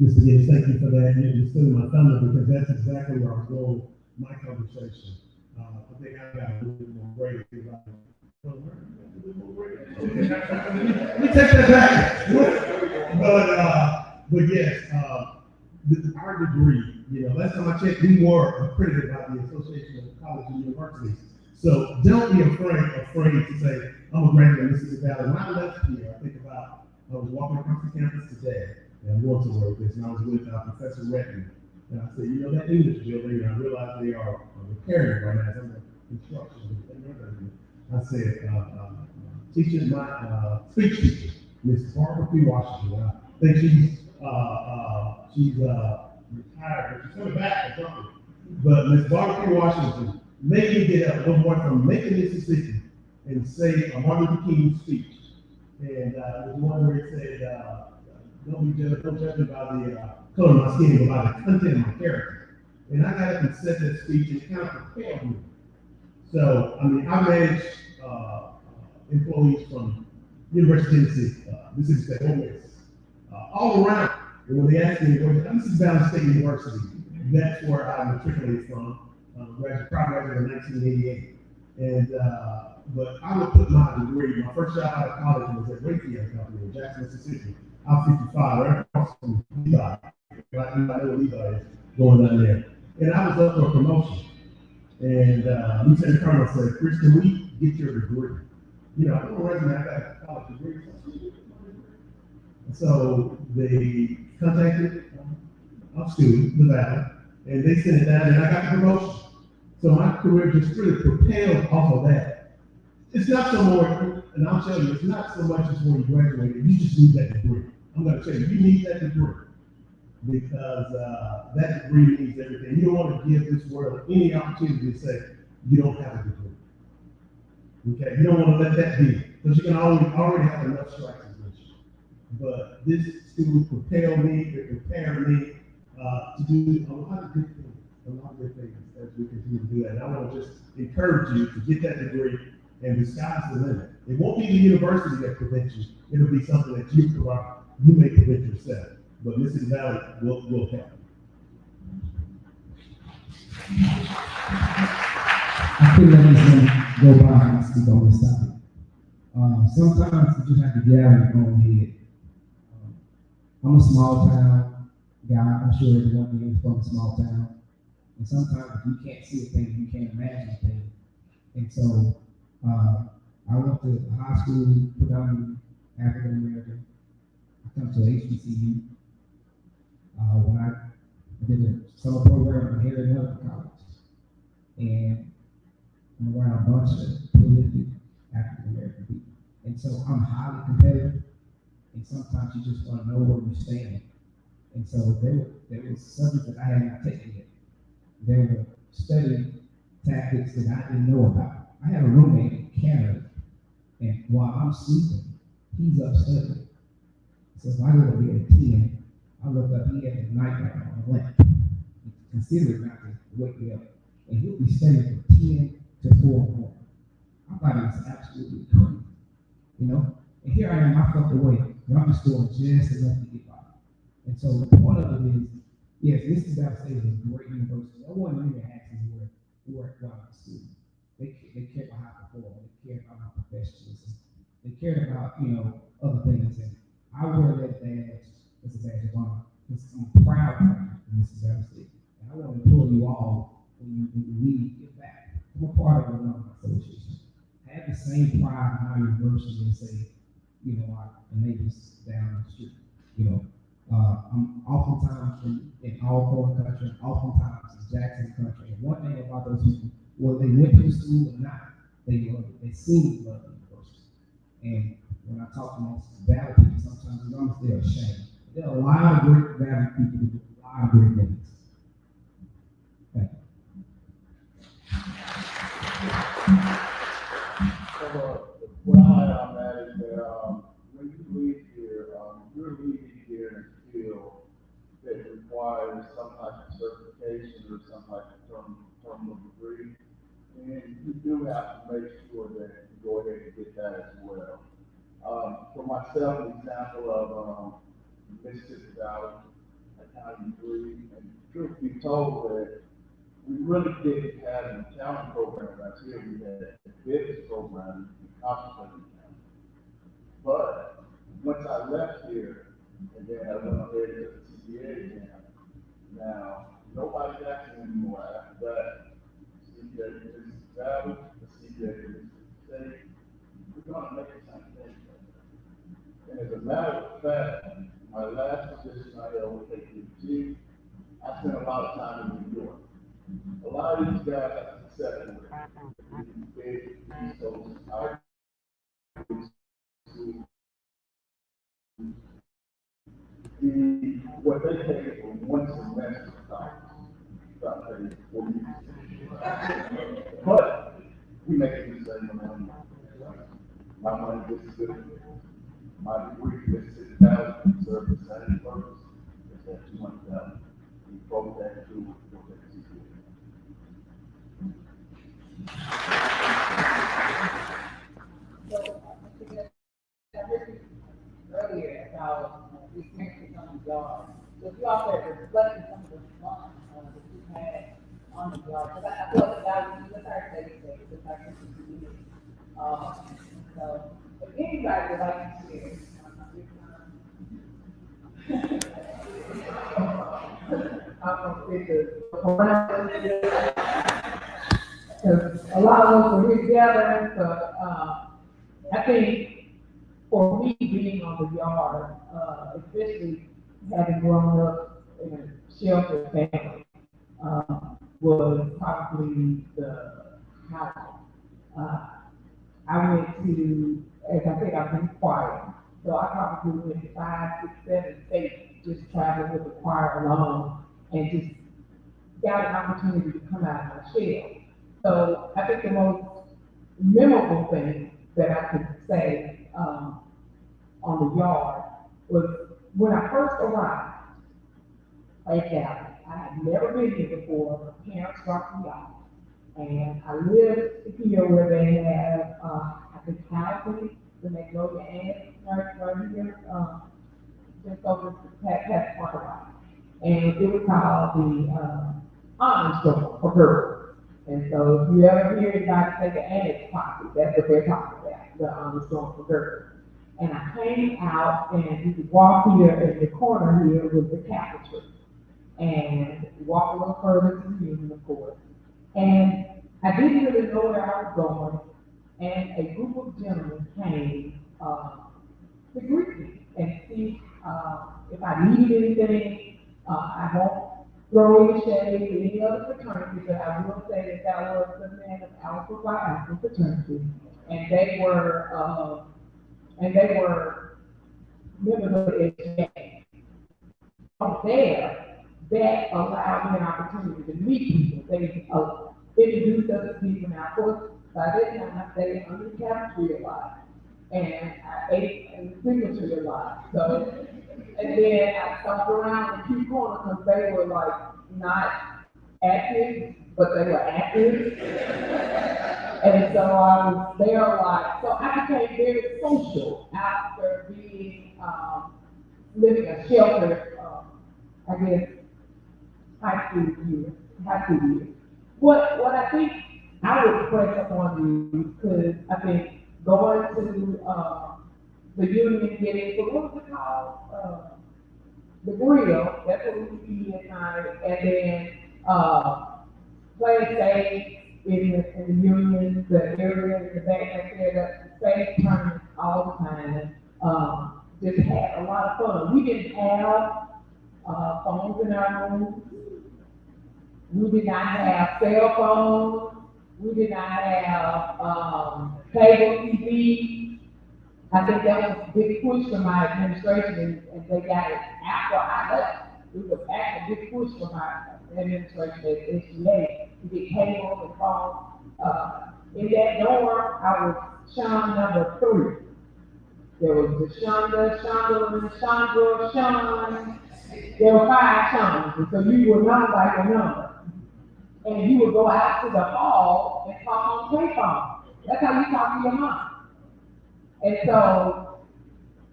Mr. Gibbs, thank you for that. You're still my thunder because that's exactly where I was going with my conversation. I think I got a little bit more great. Let me take that back. But yes, our degree, last time I checked, we were accredited by the Association of Colleges and Universities. So don't be afraid to say, I'm a graduate of Mississippi Valley. When I left here, I was walking across the campus today, and I'm going to work this, and I was with Professor Redmond. And I said, that English building, and I realized they are repairing it right now. I'm in construction. I said, teachers, my speech teacher, Miss Barbara P. Washington. I think she's retired, but she's coming back or something. But Miss Barbara P. Washington made me get up one morning from Macon, Mississippi, and say a Martin Luther King speech. And it was one where it said, don't judge me by the color of my skin, but by the content of my character. And I got up and said that speech and it kind of propelled me. So, I mean, I managed employees from University of Tennessee, Mississippi State, Ole Miss, all around. And when they asked me, this is Valley State University, that's where I matriculated from. Graduated in 1988. And, but I would put my degree, my first job out of college was at Raytheon Company in Jackson, Mississippi. I'm 55, right across from Levi. Right, I know what Levi is going down there. And I was up for a promotion. And Lieutenant Colonel said, "Chris, can we get your degree?" You know, I don't resume, I got a college degree. And so they contacted our student, the Valley, and they sent it down, and I got the promotion. So my career just really propelled off of that. It's not so more, and I'll tell you, it's not so much as when you graduate, you just need that degree. I'm gonna tell you, you need that degree. Because that degree means everything. You don't want to give this world any opportunity to say you don't have a degree. Okay, you don't want to let that be, because you can already have enough strikes against you. But this school propelled me, it prepared me to do a lot of good things as we continue to do that. And I want to just encourage you to get that degree, and the sky's the limit. It won't be the university that prevents you. It'll be something that you provide. You may prevent yourself. But Mrs. Valley will help. I couldn't let this go by and speak on this topic. Sometimes you just have to get out of your own head. I'm a small town guy. I'm sure everyone here is from a small town. And sometimes if you can't see a thing, you can't imagine a thing. And so I went to high school, predominantly African American. I come to HBCU. When I did a summer program at Harry Medical College, and I'm around a bunch of prolific African American people. And so I'm highly competitive, and sometimes you just want to know where you stand. And so there was subjects that I had not taken yet. There were study tactics that I didn't know about. I had a roommate in Canada, and while I'm sleeping, he's up studying. So if I go to bed at 10, I look up, he had a nightlight on a lamp. Considering not to wake me up. And he'll be studying from 10 to 4 in the morning. I thought it was absolutely crazy. You know? And here I am, I felt away. And I'm just doing just enough to get by. And so the point of it is, yes, Mississippi Valley State is a great university. No one in there asks me where I went to school. They care about how I perform. They care about my professionalism. They care about, other things. And I wear that badge as a badge of honor. Because I'm proud of Mississippi Valley State. And I want to pull you all when you leave, get back. I'm a part of the alumni association. Have the same pride in our university and say, our neighbors down the street. I'm oftentimes in Alcorn country, oftentimes in Jackson country. And one thing about those people, whether they went to school or not, they love it. They seem to love the university. And when I talk to most Valley people, sometimes it's almost they're ashamed. There are a lot of great Valley people who do a lot of great things. Thank you. What I am at is that when you leave here, you're leaving here in a field that requires some type of certification or some type of terminal degree. And you do have to make sure that you go ahead and get that as well. For myself, an example of Mississippi Valley, accounting degree, and truth be told that we really didn't have an accounting program right here. We had a business program in concentrated accounting. But once I left here, and then I went ahead and took the CPA exam. Now, nobody's asking anymore after that. CPA in Mississippi Valley, the CPA in Mississippi State, we're gonna make the same thing. And as a matter of fact, my last position I held with AT&T, I spent a lot of time in New York. A lot of these guys have success with big East Coast, what they pay for one semester about paying 4 years. But we make the same amount. My money gets good. My degree is $6,000 serve the same purpose. It's at $200,000. We both that to on the yard, because I feel like that was just our safe space, just like this is. So, if anybody would like to share, I'm gonna say this. Because a lot of us are here together, but, I think for me being on the yard, especially having grown up in a sheltered family, was probably the house. I went to, as I said, I've been quiet, so I probably went to 5, 6, 7 states, just traveling with the choir alone, and just got an opportunity to come out of my shell. So I think the most memorable thing that I could say on the yard was when I first arrived at Dallas. I had never been here before. My parents dropped me off, and I lived here where they have I think housing, the Magnolia Inn, right here, just over past Park. And it was called the Alum store for girls. And so if you ever hear anybody say the annex pocket, that's what they're talking about, the store for girls. And I came out and you could walk here in the corner here with the tapestry. And walk a little further to the union, of course. And I didn't really know where I was going. And a group of gentlemen came to greet me and see if I needed anything. I won't throw any shade to any other fraternity, but I will say that was the man of Alpha Phi Alpha fraternity, and they were members of the HCA. From there, that allowed me an opportunity to meet people. They introduced us to people. Now, of course, by that time I stayed under the cafeteria a lot, and I ate in the signature a lot. So. And then I stopped around the few corners because they were like not active, but they were active. And so I was there a lot. So I became very social after being, living a sheltered, I guess, high school year. What I think I would press upon you, because I think going to, the union getting, so what was it called? The grill, that's what we would eat at night, and then, play safe in the union, the area, the back there, the safe tournament all the time. Just had a lot of fun. We didn't have, phones in our rooms. We did not have cell phones. We did not have, cable TV. I think that was a big push from my administration, and they got it after I left. It was actually a big push from my administration at SGA to get cable and phone. In that dorm, I was Sean number 3. There was the Shonda, Chandra, Sean. There were 5 Seans, and so you were known by your number. And you would go out to the hall and talk on payphone. That's how you talk to your mom. And so,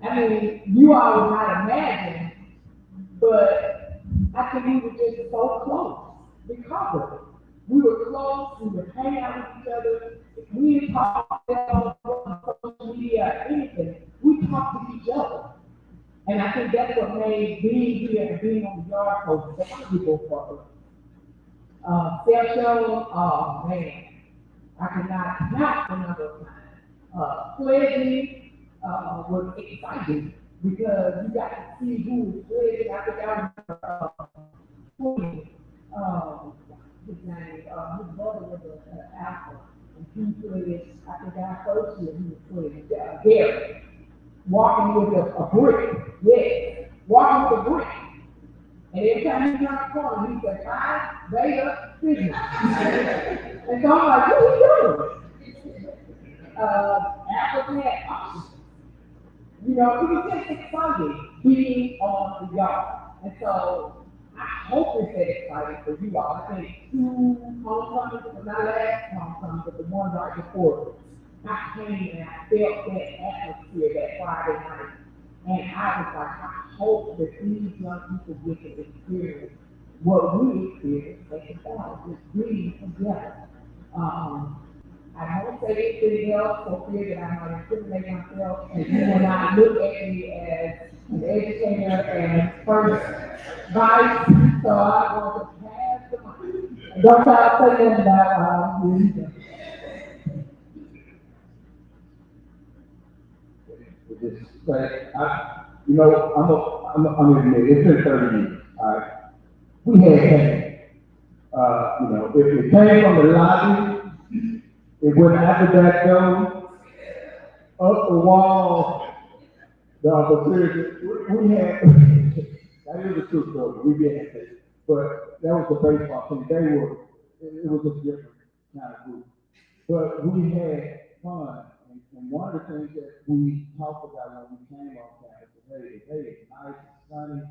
I mean, you all would not imagine, but I think we were just so close because of it. We were close, we would hang out with each other. We didn't talk on social media or anything. We talked to each other. And I think that's what made being here and being on the yard so valuable for us. Show, oh man, I cannot count the number of times. Pledging was exciting because you got to see who was pledging. I think I remember his name, his brother was an alpha, and he pledged, I think our first year he was pledged, Gary, walking with a brick, yes, walking with a brick. And every time he turned the corner, he said, "Hi, Beta, Sigma." And so I'm like, what are you doing? Apples had options. You know, it was just exciting being on the yard. And so I hope it's that exciting for you all. I think 2 homecomings, not last homecoming, but the one right before, I came and I felt that atmosphere that Friday night. And I was like, I hope that these young people get to experience what we experienced at the South, is being together. I won't say anything else for fear that I might incriminate myself, and you will not look at me as an educator and first vice, so I want to pass the mic. Don't try to say nothing about me. But you know, I'm gonna admit, it's been 30 years, all right? We had pain. You know, if it came from the lobby, it went out the back door, up the wall, but seriously, we had, that is a true story, we did have that. But that was the baseball team, it was a different kind of group. But we had fun, and one of the things that we talked about when we came off campus was, hey, it's nice, it's sunny.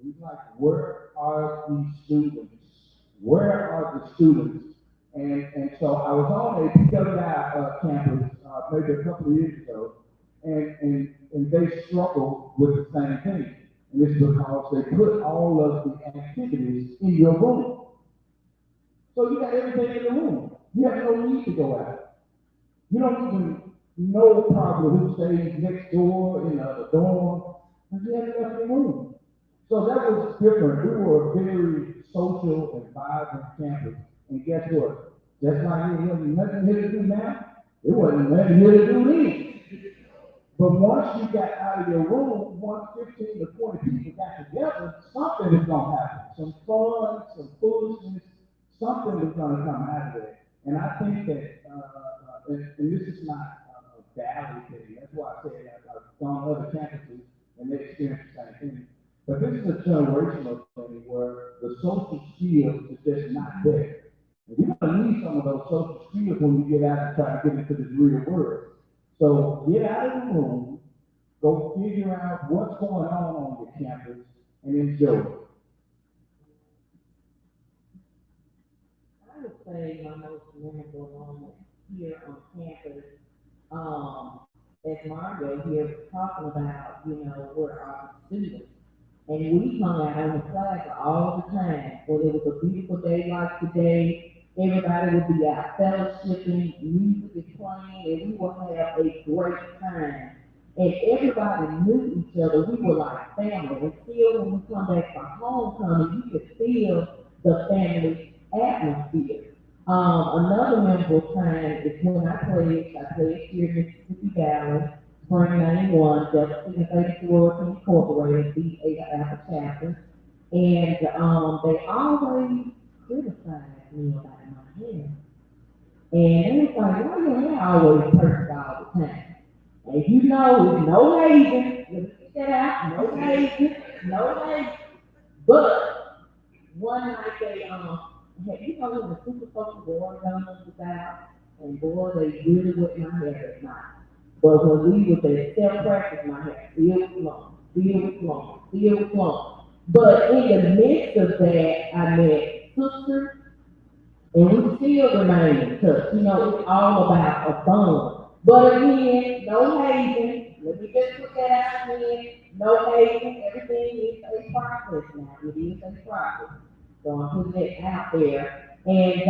We was like, where are these students? Where are the students? And so I was on a PWI campus maybe a couple of years ago, and they struggle with the same thing. And it's because they put all of the activities in your room. So you got everything in the room. You have no need to go out. You don't even know probably who stays next door in the dorm, because you have enough in the room. So that was different. We were a very social and vibrant campus. And guess what? Just like it wasn't nothing here to do now, it wasn't nothing here to do then. But once you got out of your room, once 15 to 20 people got together, something is going to happen. Some fun, some foolishness, something is going to come out of it. And I think that, and this is not a valley thing, that's why I said I've gone to other campuses and they experience the same thing. But this is a generational thing where the social skills is just not there. And you're going to need some of those social skills when you get out and try to get into this real world. So get out of the room, go figure out what's going on the campus, and enjoy it. I would say my most memorable moment here on campus, as Mario here was talking about, were our students. And we hung out on the plaza all the time. When it was a beautiful day like today, everybody would be out fellowshipping, music is playing, and we would have a great time. And everybody knew each other. We were like family. And still, when we come back from homecoming, you could feel the family atmosphere. Another memorable time is when I played here in Mississippi Valley, Spring 91, Dexter Appleberry Incorporated, Untitled Chapter, and they always criticized me about my hair. And it was like, why your hair always perfect all the time? And it's no hazing, let me get that out, no hazing, no hazing. But one night they when the Super Social War guns was out, and boy, they really whipped my hair at night. But when we was at self-practice, my hair still was long. But in the midst of that, I met sisters, and we still remain in touch. It's all about a bond. But again, no hazing. Let me just put that out again. No hazing. Everything is a process now. It is a process. So I'm putting it out there. And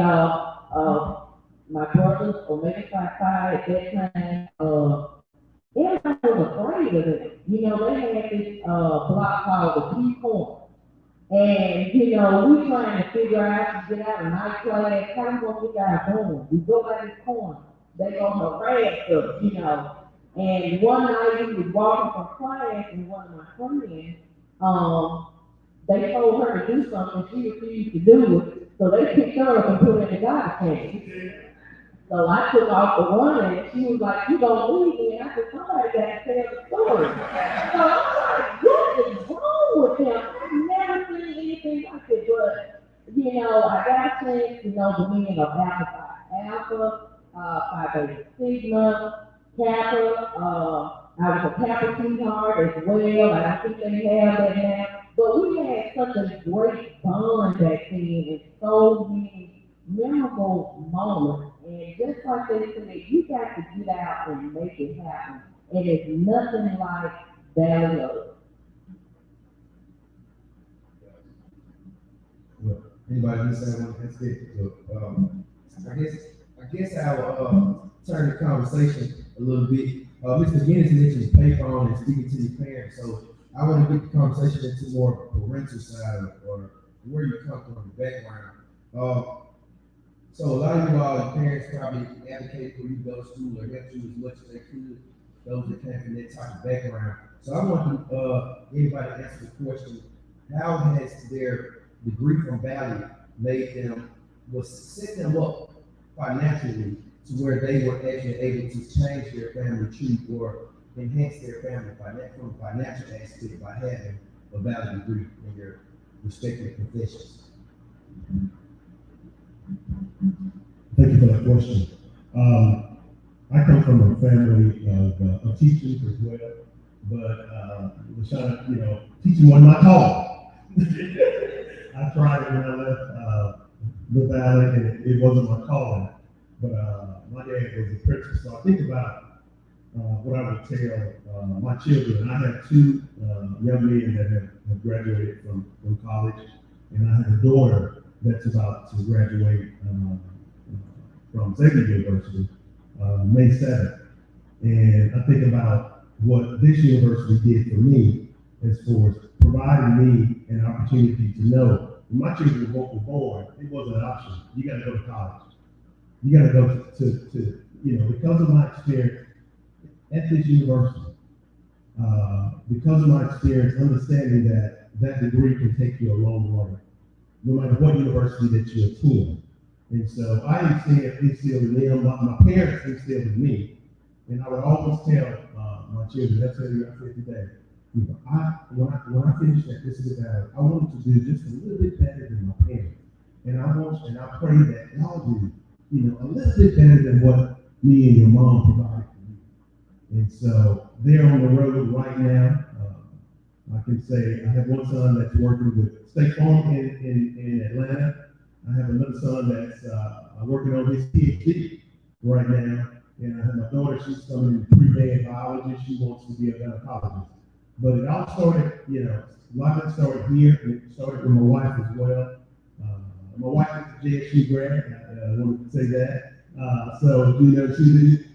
my brothers, Omega Phi at that time, everybody was afraid of it. They had this block called the Key Corner. And, we trying to figure out to get out of night class, kind of what we got going. We go by this corner. They gonna harass us, And one night we was walking from class, and one of my friends, they told her to do something, she refused to do it, so they picked her up and put her in the garbage can. So I took off the running, and she was like, "You gonna leave me?" And I said, "Somebody got to tell the story." So I'm like, what is wrong with him? I've never seen anything like it, but, I got a chance to know the meaning of Alpha, Phi Beta Sigma, Kappa. I was a Kappa sweetheart as well. I don't think they have that now. But we had such a great bond back then, and so many memorable moments. And just like they said, you got to get out and make it happen. And it's nothing like Valley Oaks. Anybody else that want to speak? So, I guess I'll turn the conversation a little bit. Mr. Guinness mentioned payphone and speaking to your parents, so I want to get the conversation into more parental side or where you come from, the background. So a lot of you all, your parents probably advocate for you to go to school or help you as much as they could, those that came from that type of background. So I want anybody to answer the question, how has their degree from Valley made them, set them up financially to where they were actually able to change their family tree or enhance their family from a financial aspect by having a Valley degree in their respective professions? Thank you for that question. I come from a family of teachers as well, but LaShawn, teaching wasn't my call. I tried it when I left the Valley, and it wasn't my calling. But my dad was a principal, so I think about what I would tell my children. I have two young men that have graduated from college, and I have a daughter that's about to graduate from Xavier University May 7th. And I think about what this university did for me as far as providing me an opportunity to know when my children were born, it wasn't an option. You got to go to college. You got to go to because of my experience at this university, because of my experience understanding that degree can take you a long way, no matter what university that you attend. And so I instilled in them, my parents instilled in me, and I would always tell my children, that's what I said today, when I finish at this Valley, I want to do just a little bit better than my parents. And I pray that y'all do, a little bit better than what me and your mom provided for you. And so they're on the road right now. I can say I have one son that's working with State Farm in Atlanta. I have another son that's working on his PhD right now. And I have my daughter, she's coming in pre-med biology. She wants to be a gynecologist. But it all started, a lot of it started here, and it started with my wife as well. My wife is a JSU grad, I wanted to say that. So,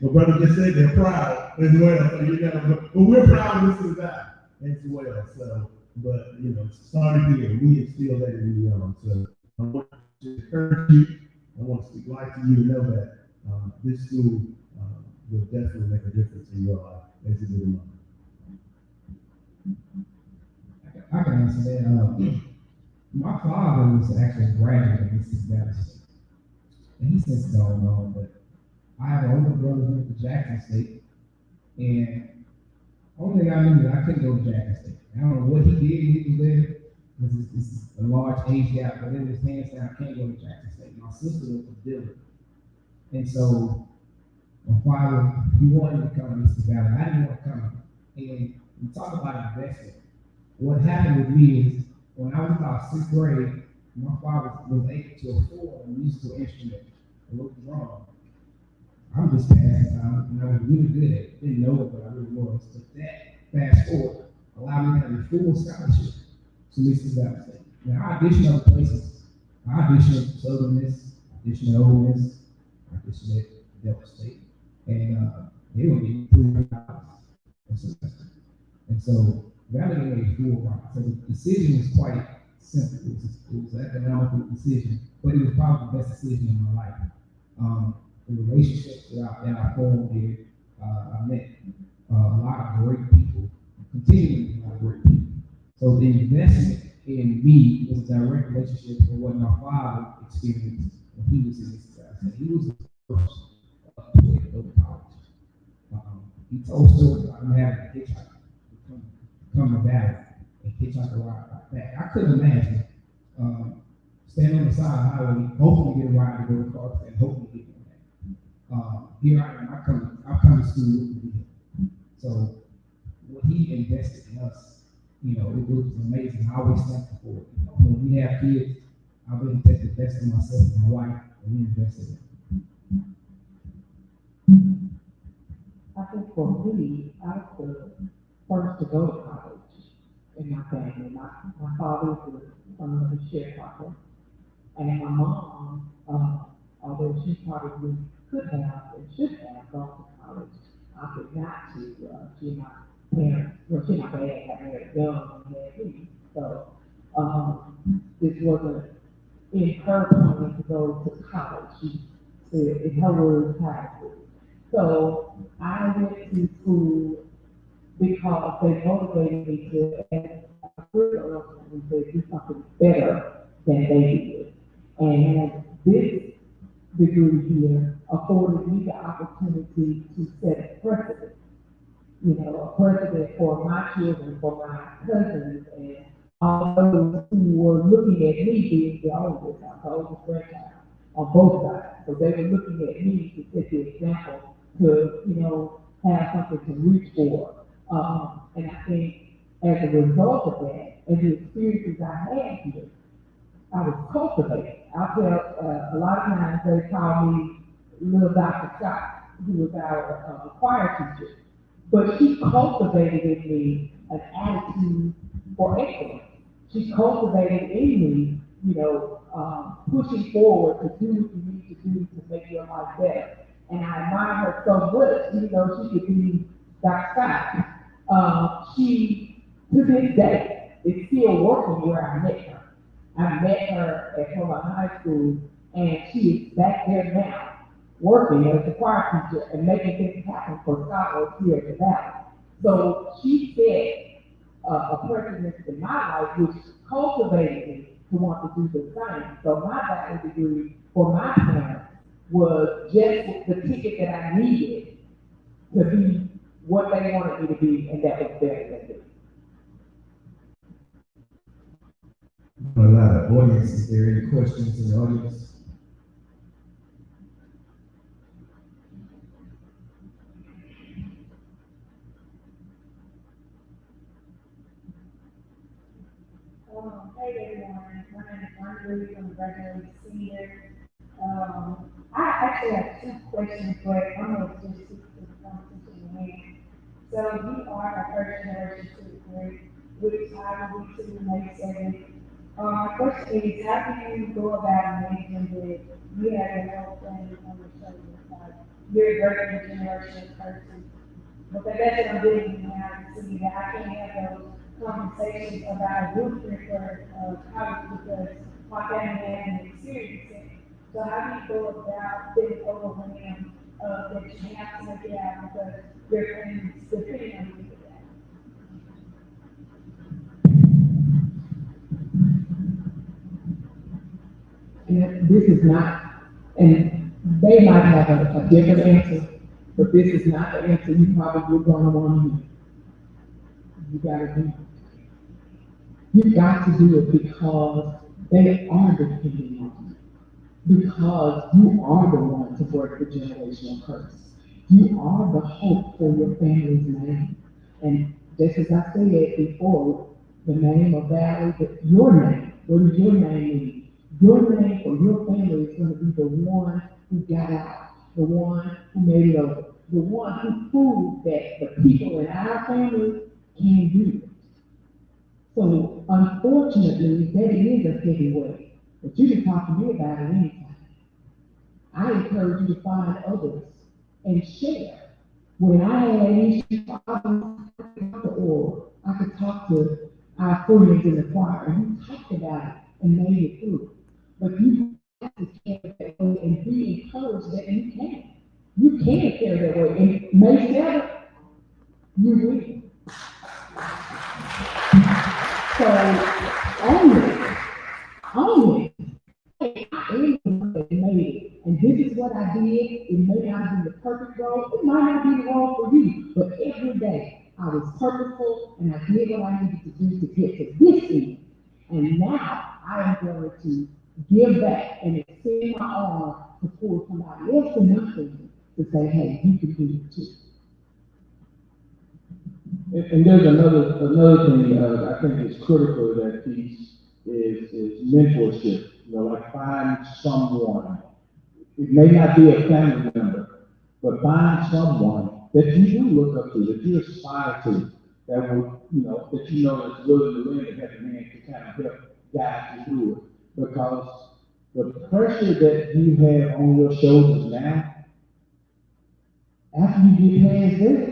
my brother just said they're proud as well. So, but we're proud of this and that as well. So, but, started here, we instilled that in you young. So, I want to encourage you, I want to speak life to you to know that this school will definitely make a difference in your life as it did in mine. I can answer that. My father was actually a graduate of Mississippi Valley State, and he's since gone on. But I have an older brother who went to Jackson State, and only thing I knew that I couldn't go to Jackson State. I don't know what he did when he was there, because it's a large age gap. But in his hands down, I can't go to Jackson State. My sister went to Dillon, and so my father, he wanted to come to Mississippi Valley. I didn't want to come, and we talk about investment. What happened with me is, when I was about 6th grade, my father was able to afford a musical instrument, a little drum. I'm just passing time, and I was really good at it. Didn't know it, but I really was. But that, fast forward, allowed me to have a full scholarship to Mississippi Valley State. Now, I auditioned other places. I auditioned at Southern Miss, auditioned at Ole Miss, I auditioned at Delta State, and they were getting $300 a semester. And so, Valley made a full ride. So the decision was quite simple. It was an economical decision, but it was probably the best decision in my life. The relationships that I formed here, I met a lot of great people, continue to meet a lot of great people. So the investment in me was a direct relationship with what my father experienced when he was in this class. And he was the first to go to college. He told stories about him having a hitchhiker come to Valley and hitchhike a ride like that. I couldn't imagine standing on the side of the highway, hoping to get a ride to go to college and hoping to get one back. Here I am, I come to school with him. So what he invested in us, it was amazing. I always thankful for it. When we have kids, I really take the best of myself and my wife, and we invested in it. I think for me, I was the first to go to college in my family. My father was from the sharecropper, And my mom, although she probably could have and should have gone to college, opted not to. She and my parents, well, she and my dad got married young and had me. So, this wasn't in her plan to go to college. She said, in her words, high school. So I went to school because they motivated me to, and we said, do something better than they did. And this degree here afforded me the opportunity to set a precedent. You know, a precedent for my children, for my cousins, and all those who were looking at me being the oldest, I'm the oldest grandchild on both sides. So they were looking at me to set the example to, you know, have something to reach for. And I think as a result of that, and the experiences I had here, I was cultivated. I'll tell, a lot of times they call me little Dr. Scott, who was our choir teacher. But she cultivated in me an attitude for excellence. She cultivated in me, you know, pushing forward to do what you need to do to make your life better. And I admire her so much, even though she could be Dr. Scott. She, to this day, is still working where I met her. I met her at Hobart High School, and she is back there now, working as a choir teacher and making things happen for scholars here at the Valley. So she set a precedent in my life which cultivated me to want to do the same. So my bachelor's degree for my parents was just the ticket that I needed to be what they wanted me to be, and that was better than this. A lot of audience, is there any questions in the audience? Hey everyone, my name is Marjorie, I'm a graduating senior. I actually have two questions, but I'm gonna just stick to the conversation in hand. So you are a first generation student, which I will be to May 7th. My question is, how do you go about managing that you have a health plan on your shoulders? Like, you're a great generation person. Because that's what I'm doing now, see that I can't have those conversations about a blueprint for college because my family hasn't experienced it. So how do you go about getting overwhelmed that you have to make it out because your friends depend on you for that? And this is not, and they might have a different answer, but this is not the answer you probably gonna want to hear. You gotta do it. You got to do it because they are depending on you. Because you are the one to break the generational curse. You are the hope for your family's name. And just as I said before, the name of Valley, your name, what does your name mean? Your name for your family is going to be the one who got out, the one who made it over, the one who proved that the people in our family can do it. So unfortunately, that is a heavy weight, but you can talk to me about it anytime. I encourage you to find others and share. When I had issues, I could talk to our friends in the choir, and we talked about it and made it through. But you have to carry that way and be encouraged that you can. You can carry that way, and May 7th, you will. So, own it. I am the one that made it, and this is what I did. It may not be the perfect role, it might not be the role for you, but every day I was purposeful and I did what I needed to do to get to this end. And now I am going to give back and extend my arm to pull somebody else in my thing to say, hey, you can do it too. And there's another thing, I think is critical to that piece is mentorship. You know, like find someone. It may not be a family member, but find someone that you do look up to, that you aspire to, that will, that you know is willing to lend a helping hand to kind of help guide you through it. Because The pressure that you have on your shoulders now, after you get past that,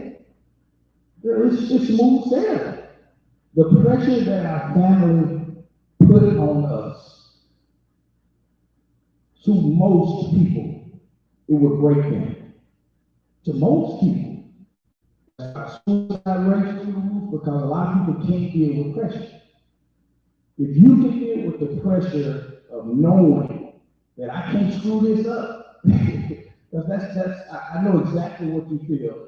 girl, it's smooth sailing. The pressure that our family put on us, to most people, it would break them. To most people, suicide rate through the roof because a lot of people can't deal with pressure. If you can deal with the pressure of knowing that I can't screw this up, because I know exactly what you feel.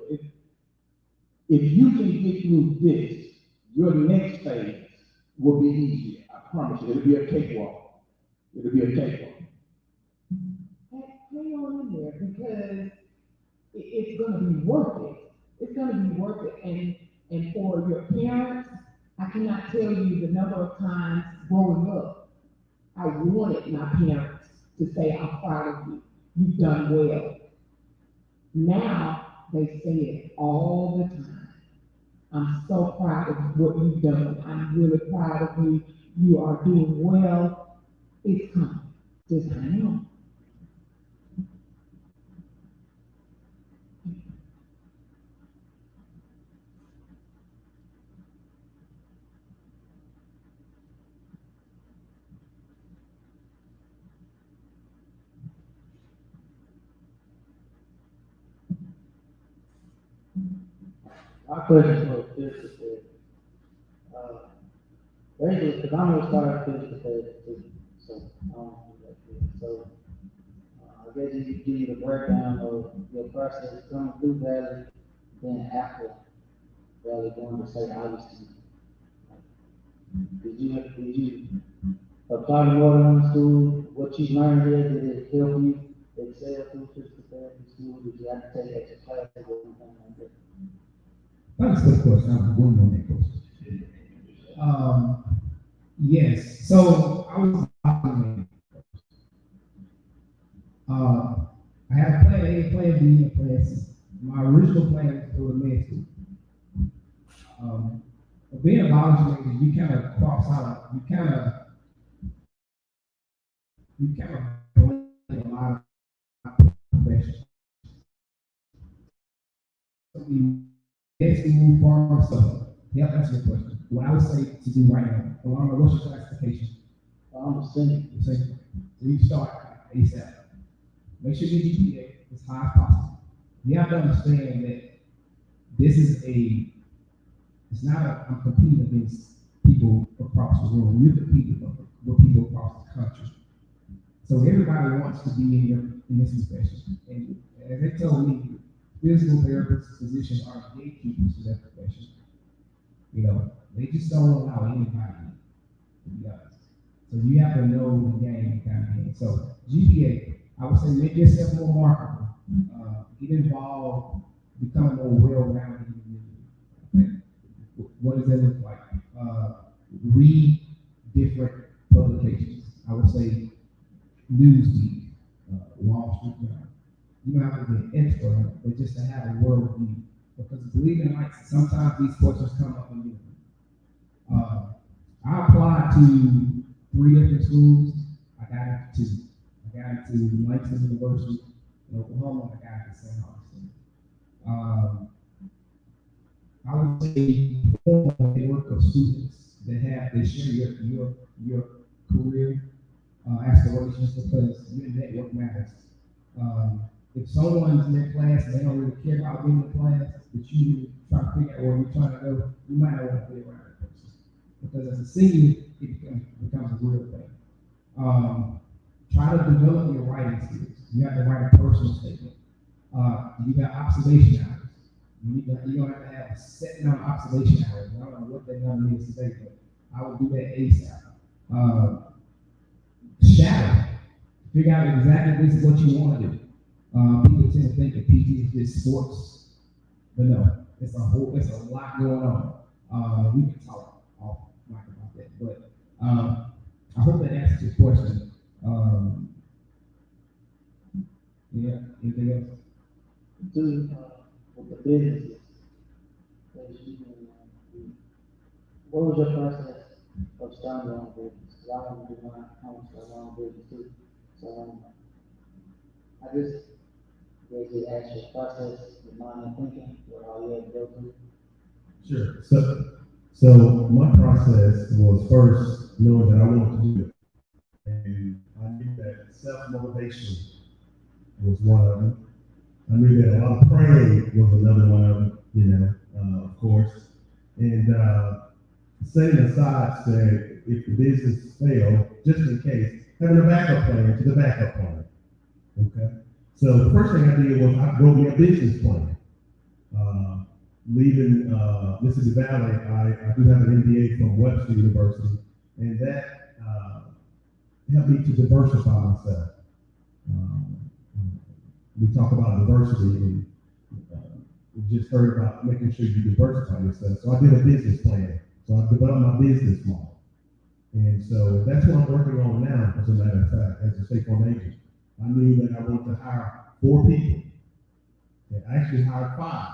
If you can get through this, your next phase will be easier. I promise you, it'll be a cakewalk. It'll be a cakewalk. Hang on in there because it's gonna be worth it. It's gonna be worth it. And for your parents, I cannot tell you the number of times growing up, I wanted my parents to say, I'm proud of you. You've done well. Now they say it all the time. I'm so proud of what you've done. I'm really proud of you. You are doing well. It's coming. Just hang on. My question was this, basically, because I'm gonna start this too, so I don't do that yet. So, I guess you could give you the breakdown of your process coming through Valley, then after Valley going to say obviously. Did you apply more on school, what you learned here, did it help you excel through physical therapy school? Did you have to take extra classes or anything like that? Thanks for the question. I was wondering on that question. Yes. So I was I had a plan A, plan B, and a plan C. My original plan was to go to med school. Being a biology major, you kind of cross out, you kind of blend a lot of professions. So med school, farm, so yeah, that's your question. What I would say to do right now, along with what's your classification? I'm a senior. So you start ASAP. Make sure your GPA is high as possible. You have to understand that this is it's not I'm competing against people across the world. You're competing with people across the country. So everybody wants to be in this profession. And as they told me, physical therapists, physicians are gatekeepers to their profession. You know, they just don't allow anybody to be honest. So you have to know the game kind of thing. So GPA, I would say make yourself more marketable. Get involved, become a more well-rounded individual. What does that look like? Read different publications. I would say Newsweek, Wall Street Journal. You don't have to be an expert on it, but just to have a world view. Because believe it or not, sometimes these questions come up in you. I applied to 3 different schools. I got into Langston University in Oklahoma. I got into St. Augustine. I would say form a network of students that share your career aspirations because your network matters. If someone's in their class and they don't really care about being in the class, but you try to figure out where you're trying to go, you might not want to be around that person. Because as a senior, it becomes a real thing. Try to develop your writing skills. You have to write a personal statement. You got observation hours. You don't have to have a set number of observation hours. I don't know what that number is today, but I would do that ASAP. Shadow. Figure out exactly this is what you want to do. People tend to think that PT is just sports, but no, it's a lot going on. We can talk off mic about that, but I hope that answers your question. Yeah, anything else? With the businesses that you can do, what was your process of starting your own business? Because I want to do my own business too. So, I just basically ask your process, your mind and thinking, what all you had to go through. Sure. So my process was first knowing that I wanted to do it. And I knew that self-motivation was one of them. I knew that a lot of praying was another one of them, of course. And setting aside, say, if the business failed, just in case, having a backup plan to the backup plan. Okay? So the first thing I did was I wrote me a business plan. Leaving Mississippi Valley, I do have an MBA from Webster University, and that helped me to diversify myself. We talk about diversity, and we just heard about making sure you diversify yourself. So I did a business plan. So I developed my business model. And so that's what I'm working on now, as a matter of fact, as a state farm agent. I knew that I wanted to hire 4 people. And I actually hired 5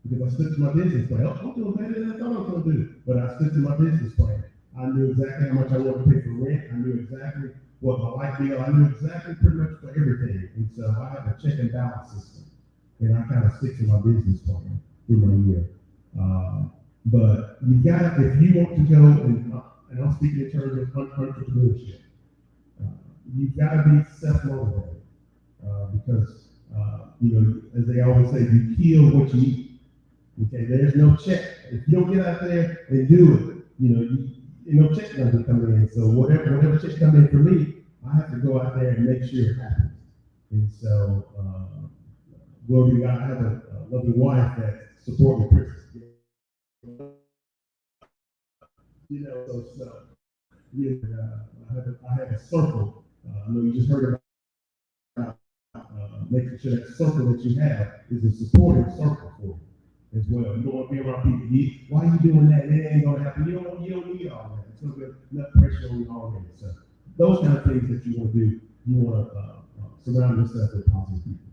because I stuck to my business plan. I'm doing better than I thought I was going to do, but I stuck to my business plan. I knew exactly how much I wanted to pay for rent. I knew exactly what my light bill. I knew exactly pretty much for everything. And so I have a check and balance system, and I kind of stick to my business plan through my year. But you got to, if you want to go, and I'm speaking in terms of entrepreneurship, you've got to be self-motivated because, as they always say, you kill what you eat. Okay, there's no check. If you don't get out there and do it, no check doesn't come in. So whatever check come in for me, I have to go out there and make sure it happens. And so, glory to God, I have a lovely wife that supports me, Chris. I have a circle. I know you just heard about making sure that circle that you have is a supportive circle for you as well. You don't want to be around people. Why are you doing that? It ain't gonna happen. You don't need all that. It's gonna be enough pressure on you already. So those kind of things that you want to do, you want to surround yourself with positive people.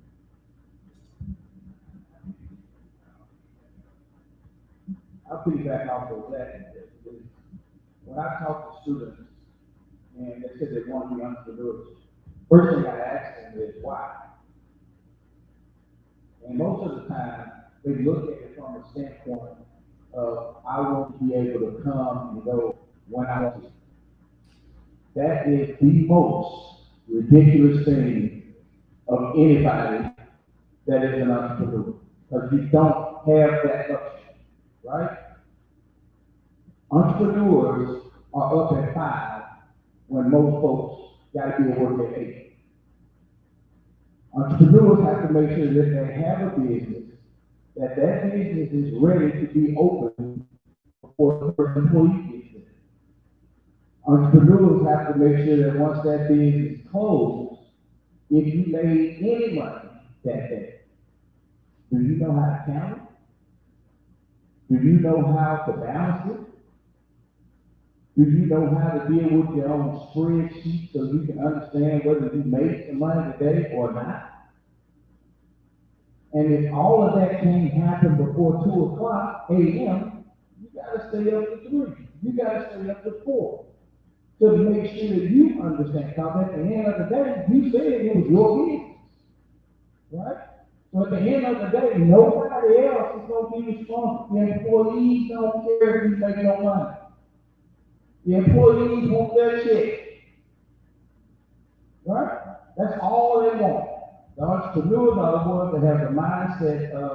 I'll piggyback off of that. When I talk to students and they said they want to be entrepreneurs, first thing I ask them is why. And most of the time, they look at it from a standpoint of I want to be able to come and go when I want to. That is the most ridiculous thing of anybody that is an entrepreneur, because you don't have that luxury, right? Entrepreneurs are up at 5 when most folks got to be at work at 8. Entrepreneurs have to make sure that they have a business, that business is ready to be open before the first employee gets there. Entrepreneurs have to make sure that once that business is closed, if you made any money that day, do you know how to count it? Do you know how to balance it? Do you know how to deal with your own spreadsheet so you can understand whether you made some money today or not? And if all of that can't happen before 2:00 a.m., you gotta stay up to 3. You gotta stay up to 4 to make sure that you understand. Because at the end of the day, you said it was your business, right? So at the end of the day, nobody else is gonna be responsible. The employees don't care if you make no money. The employees want their check, right? That's all they want. The entrepreneurs are the ones that have the mindset of,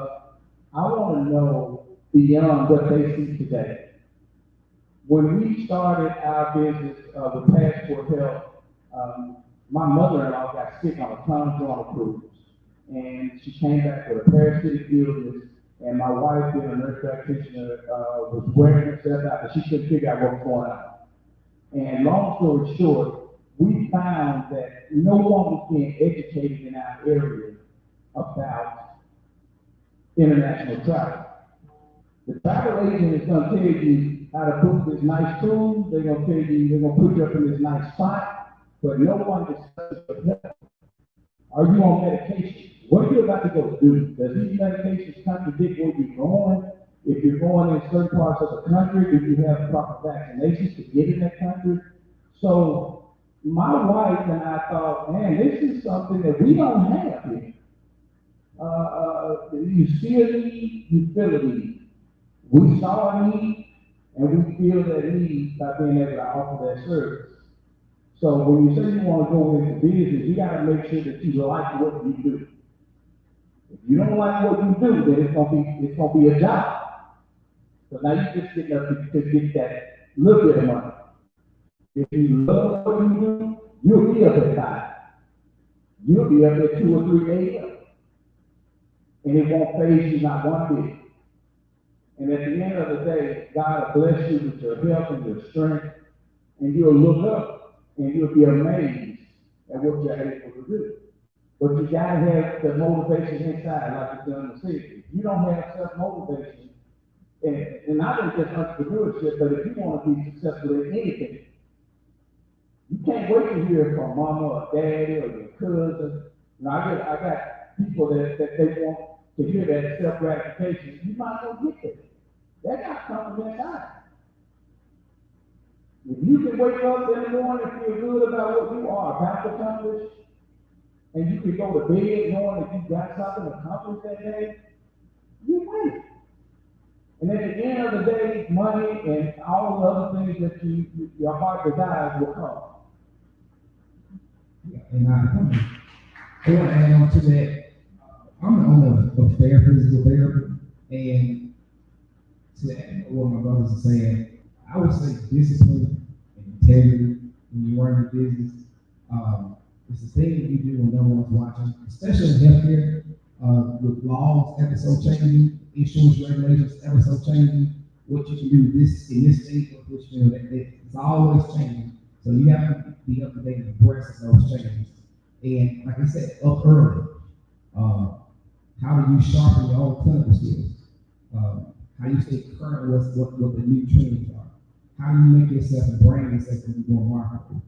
I want to know beyond what they see today. When we started our business with Passport Health, my mother-in-law got sick on a Continental cruise, and she came back with a parasitic illness, and my wife, being a nurse practitioner, was wearing herself out, but she couldn't figure out what was going on. And long story short, we found that no one was being educated in our area about international travel. The travel agent is going to tell you how to book this nice cruise. They're going to tell you, they're going to put you up in this nice spot, but no one discusses the health. Are you on medication? What are you about to go do? Does these medications contradict where you're going? If you're going in certain parts of the country, do you have proper vaccinations to get in that country? So my wife and I thought, man, this is something that we don't have here. You see a need, you feel a need. We saw a need, and we feel that need by being able to offer that service. So when you say you want to go into business, you gotta make sure that you like what you do. If you don't like what you do, then it's gonna be a job. So now you just get up to get that little bit of money. If you love what you do, you'll be up at 5. You'll be up at 2 or 3 a.m. And it won't phase you not one bit. And at the end of the day, God will bless you with your health and your strength, and you'll look up and you'll be amazed at what you're able to do. But you gotta have the motivation inside, like the gentleman said. If you don't have self-motivation, and not in just entrepreneurship, but if you want to be successful in anything, you can't wait to hear from mama or daddy or your cousin. You know, I got people that they want to hear that self-gratification. You might as well get it. That got something inside. If you can wake up in the morning and feel good about what you are about to accomplish, and you can go to bed knowing that you got something accomplished that day, you win. And at the end of the day, money and all the other things that your heart desires will come. Yeah, and I want to add on to that. I'm the owner of Fair Physical Therapy, and to add what my brothers are saying, I would say discipline and integrity when you run your business. It's the thing that you do when no one's watching, especially in healthcare, with laws ever so changing, insurance regulations ever so changing, what you can do in this state of which, you know, it's always changing. So you have to be up to date and abreast of those changes. And like I said, up early, how do you sharpen your own clinical skills? How do you stay current with what the new trends are? How do you make yourself and brand yourself to be more marketable?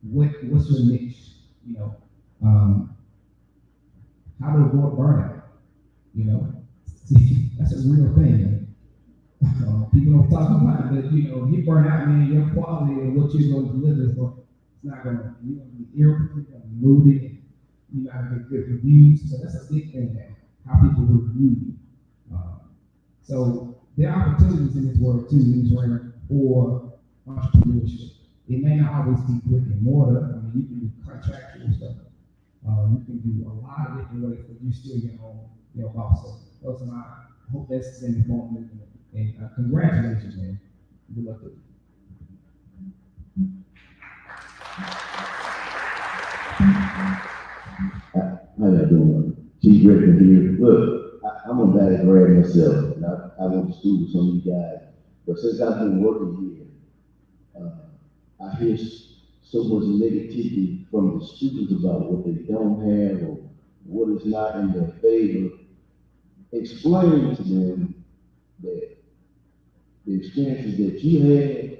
What's your niche? You know, how to avoid burnout? You know, that's a real thing. People don't talk about it, but you know, you burn out, man, your quality of what you're going to deliver is not going to, you're going to be irritable, you're going to be moody, and you're not going to get good reviews. So that's a big thing now, how people review you. So there are opportunities in this world too, in this realm, for entrepreneurship. It may not always be brick and mortar. I mean, you can do contractual stuff. You can do a lot of different ways, but you still your boss. So those are my, I hope that's been informative. And congratulations, man. Good luck to you. How you doing? Chief Rickman here. Look, I'm a bad grad myself, and I went to school with some of you guys. But since I've been working here, I hear so much negativity from the students about what they don't have or what is not in their favor. Explain to them that the experiences that you had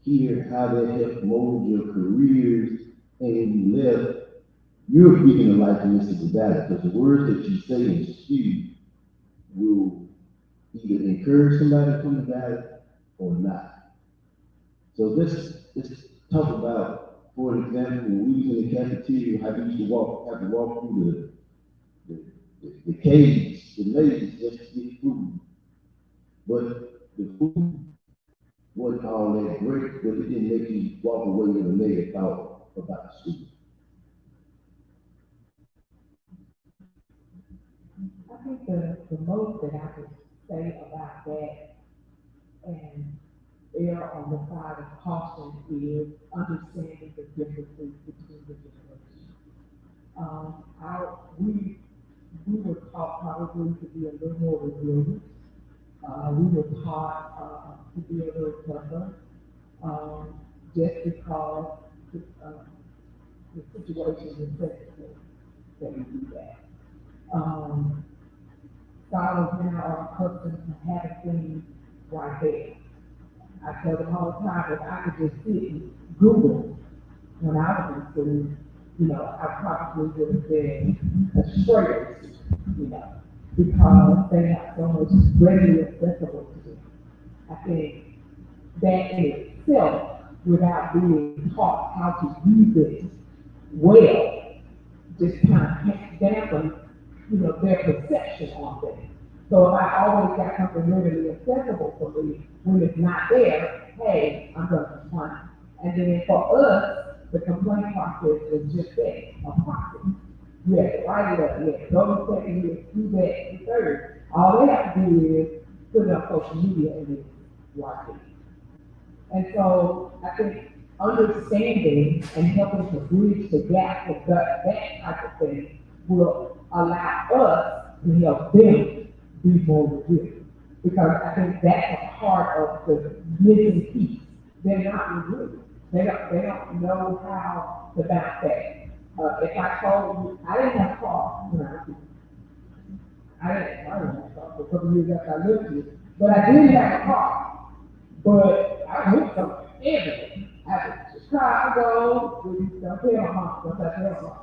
here, how they helped mold your careers, and when you left, you're speaking of life in Mississippi Valley, because the words that you say and speak will either encourage somebody to come to Valley or not. So let's talk about, for example, when we was in the cafeteria, how we used to have to walk through the caves, the mazes, just to get food. But the food wasn't all that great, but it didn't make you walk away with a negative thought about the school. I think the most that I could say about that and err on the side of caution is understanding the differences between the generations. We were taught probably to be a little more resilient. We were taught to be a little tougher, just because the situation is sensitive that we do that. Scholars now are accustomed to having things right there. I tell them all the time that I could just sit and Google when I was in school, you know, I probably would have been a straight, you know, because they have so much readily accessible to them. I think that in itself without being taught how to use it well, just kind of dampen, their perception on things. So if I always got something readily accessible for me, when it's not there, hey, I'm gonna complain. And then for us, the complaint process is just that, a process. Yes, write it up, yes, go to second, yes, do that, do third. All they have to do is put it on social media and it's right there. And so I think understanding and helping to bridge the gap with that type of thing will allow us to help them be more resilient. Because I think that's a part of the missing piece. They're not resilient. They don't know how to bounce back. If I told you, I didn't have a car when I was a kid. I didn't have a car for a couple of years after I lived here, but I did have a car. But I went somewhere everywhere. I went to Chicago, don't tell my mom, don't tell my mom.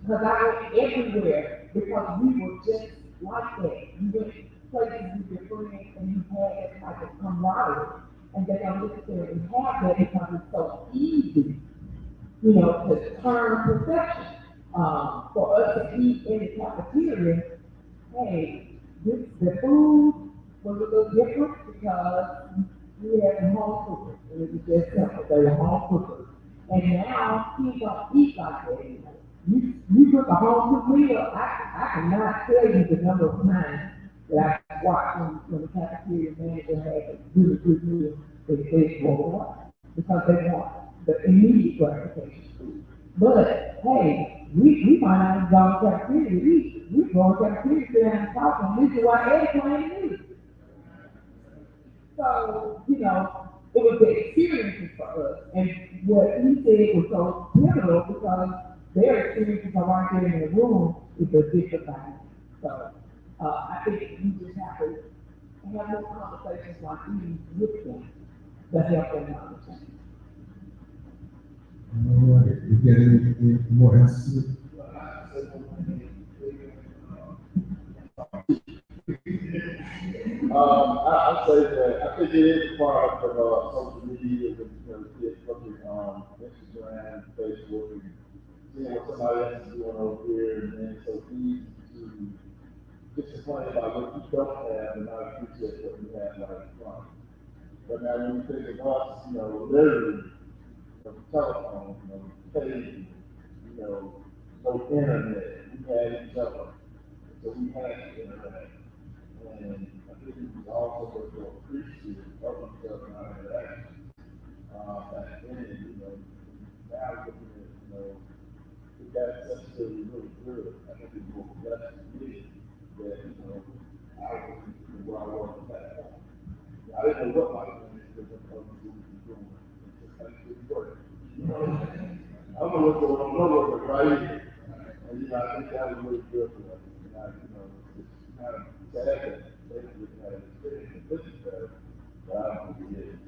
Because I went everywhere because we were just like that. You went places with your friends and you had that type of camaraderie. And they don't necessarily have that because it's so easy, to turn perception. For us to eat in the cafeteria, hey, the food was a little different because we had some home cookers. And it was just simple, they were home cookers. And now kids don't eat like that anymore. You cook a home cooked meal, I cannot tell you the number of times that I watched when the cafeteria manager had a really good meal, they throw away because they want the immediate gratification. But hey, we might not have gone to the cafeteria to eat. We go to the cafeteria, sit down and talk, and listen to our airplane music. So, it was the experiences for us. And what he said was so pivotal because their experiences are right there in the room is a different thing. So, I think you just have to have more conversations like these with them to help them understand. All right, you got any more answers? I say that I think it is a part of social media, kids looking Instagram, Facebook, and seeing what somebody else is doing over here, and then so easy to just complain about what you don't have and not appreciate what you have right in front. But now when you think of us, literally, telephone, page, no internet, we had each other, so we had the internet. And I think it was also so appreciative of each other and our interaction. Back then, now looking at, we got accessibility really good. I think it's more blessed to me that, I was where I was at that point. I didn't know what my friends were doing. It's just like work. I'm gonna look over my work right here. And, I think that was really good for us. It's kind of sad that basically had an experience in this better, but I don't think it is.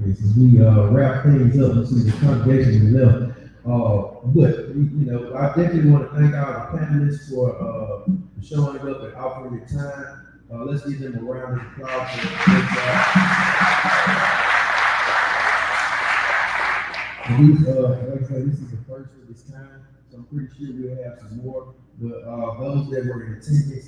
Yes, as we wrap things up, you see the congregation left. But I definitely want to thank our panelists for showing up and offering their time. Let's give them a round of applause for their these, like I said, this is the first of this time, so I'm pretty sure we'll have some more. But those that were in attendance,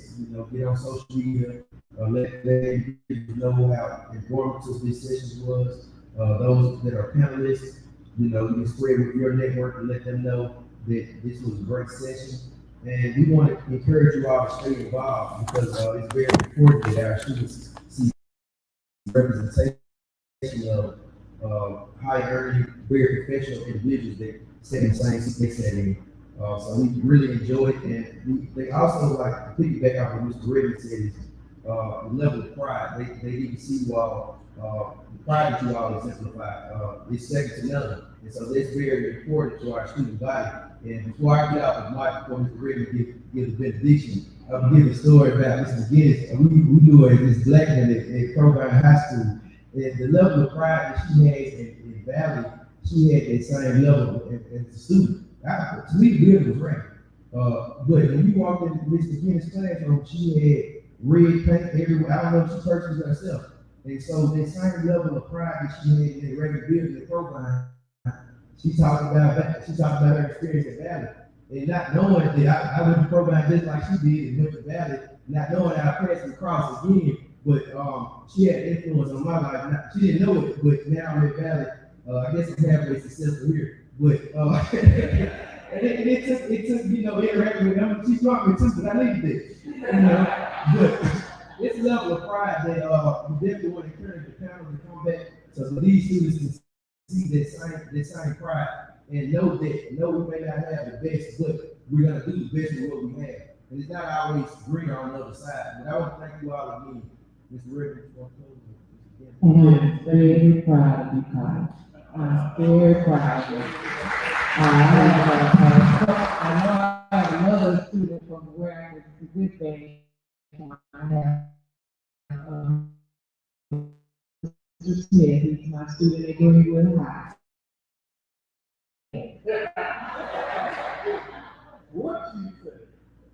get on social media, let them know how informative this session was. Those that are panelists, you can spread with your network and let them know that this was a great session. And we want to encourage you all to stay involved because it's very important that our students see representation of high earning, very professional individuals that set in the same setting. So we really enjoyed it, and they also like to piggyback off what Mr. Redden said is the level of pride. They need to see you all the pride that you all exemplify. It's second to none, and so that's very important to our student body. And before I get out of my, before Mr. Redden give the benediction, I'll give a story about Mr. McGinnis. We do it this black man at Crowbar High School, and the level of pride that she has in Valley, she had that same level as a student. To me, the building was right. But when you walked into Mr. McGinnis' classroom, she had red paint everywhere. I don't know if she purchased it herself, And so the same level of pride that she had in the regular building program, she talked about her experience at Valley. And not knowing that I went to program just like she did and went to Valley, not knowing our paths would cross again. But she had influence on my life. She didn't know it, but now I'm at Valley. I guess I'm halfway successful here. But and it took interacting with them. She taught me too, but I needed this. But this level of pride that we definitely want to encourage the panel to come back so these students can see that same pride and know we may not have the best, but we're gonna do the best with what we have. And it's not always greener on the other side. But I want to thank you all again, Mr. Ribbon, for closing. And I'm very proud of you, Kyle. I'm very proud of you. I know I have another student from where I was this day. I have Mr. Smith, he's my student at Greenwood High. What you say?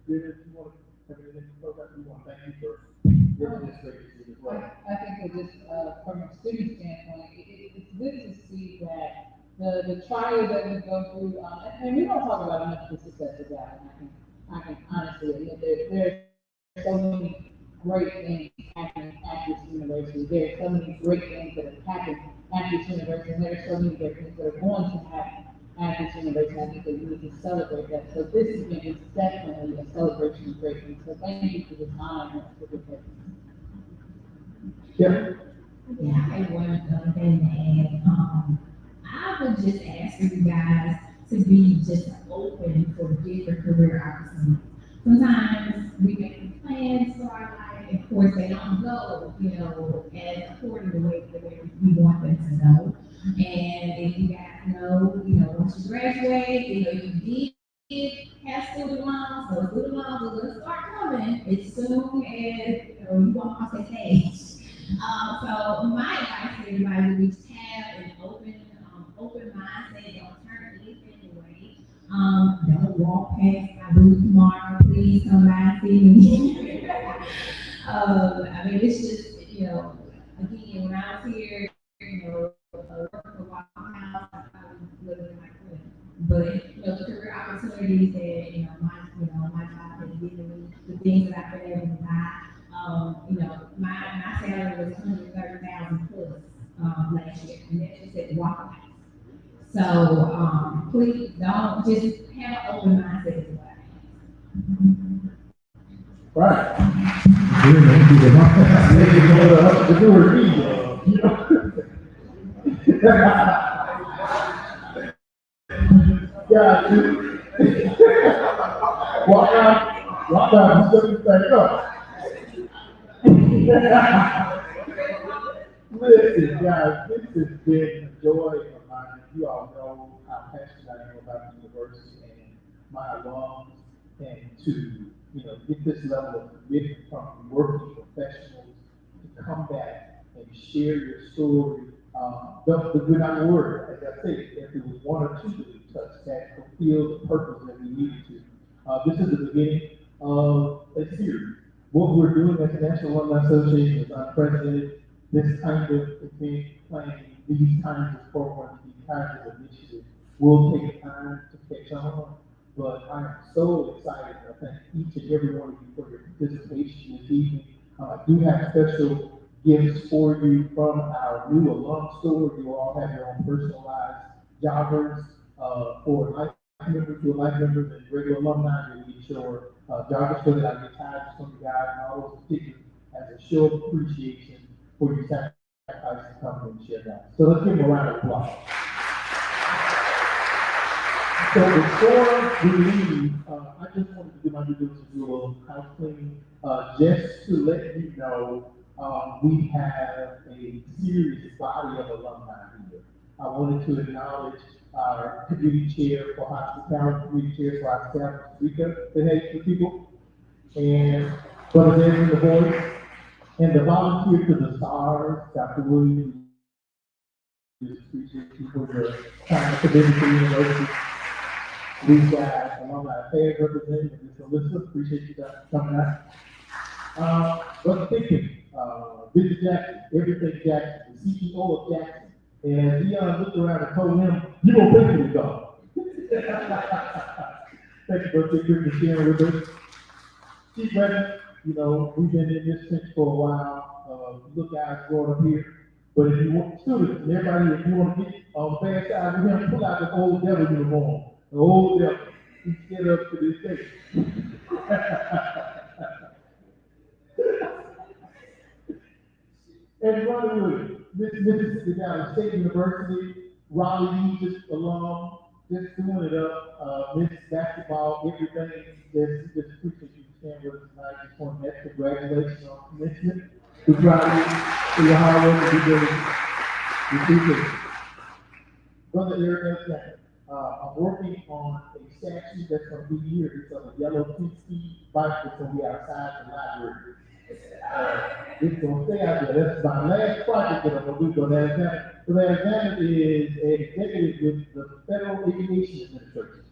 Did you want to have anything to talk about? You want to thank you for your administration as well. I think that just, from a student standpoint, it's good to see that the trials that we go through, and we don't talk about enough the success of that, and I can honestly admit there's so many great things happening at this university. There are so many great things that have happened at this university, and there are so many great things that are going to happen at this university. I think that we need to celebrate that. So this event is definitely a celebration of great things. So thank you for this honor for the day. Yeah. Yeah, I had one other thing to add. I would just ask for you guys to be just open for different career opportunities. Sometimes we make plans for our life, and of course they don't go, as according to the way we want them to go. And if you guys know, once you graduate, you did have student loans, so student loans are gonna start coming as soon as you walk off the stage. So my advice to everybody would be to have an open mindset. Don't turn anything away. Don't walk past my booth tomorrow. Please come by and see me. It's just, again, when I was here, working for White House, I probably living in my clinic. But, the career opportunities that, my job has given me, the things that I've been able to buy, my salary was $130,000 plus last year, and that's just at White House. So, please don't just have an open mindset as well. Right. Yeah, walk out, and set this thing up. Listen, guys, this has been a joy of mine. You all know how passionate I am about the university and my alums, and to get this level of commitment from working professionals to come back and share your story. We're not worried, as I say, if there was one or two that we touched that fulfilled the purpose that we needed to. This is the beginning of a series. What we're doing as the National Alumni Association is unprecedented. This kind of event, planning these kinds of programs, these kinds of initiatives will take time to catch on. But I am so excited. I thank each and every one of you for your participation this evening. I do have special gifts for you from our new alum store. You all have your own personalized joggers for life members, to life members, and regular alumni. You need your joggers so that I get tired of some guys and all those particulars as a show of appreciation for your sacrifice to come and share that. So let's give them a round of applause. So before we leave, I just wanted to do my due diligence, do a little house cleaning, just to let you know, we have a serious body of alumni here. I wanted to acknowledge our committee chair for hospitality, committee chair for our staff, Rika, the head for people, and Brother David, the voice, and the volunteer to the stars, Dr. Williams. Just appreciate you for your time and commitment to the university. We've got alumni affairs representative, Ms. Alyssa, appreciate you guys coming out. Brother Pickens, Bishop Jackson, everything Jackson, the CEO of Jackson. And he looked around and told him, "You gonna pay for this dog." Thank you, Brother Pickens, for sharing with us. Chief Reverend, you know, we've been in this tent for a while. Look guys growing up here. But if you want students, and everybody, if you want to get on the bad side with him, pull out the old devil uniform. The old devil. He's set up to this day. And running with it. Mississippi Valley State University, Raleigh, just alum, just doing it up. Men's basketball, everything. Just appreciate you staying with us tonight. Just want to congratulations on commencement. We're proud of you for your hard work and due diligence. We appreciate it. Brother Eric Jackson, I'm working on a statue that's going to be here. It's on a yellow 10-speed bike that's going to be outside the library. It's going to stay out there. That's my last project that I'm going to do. So Alexander is an executive with the Federal Aviation Administration.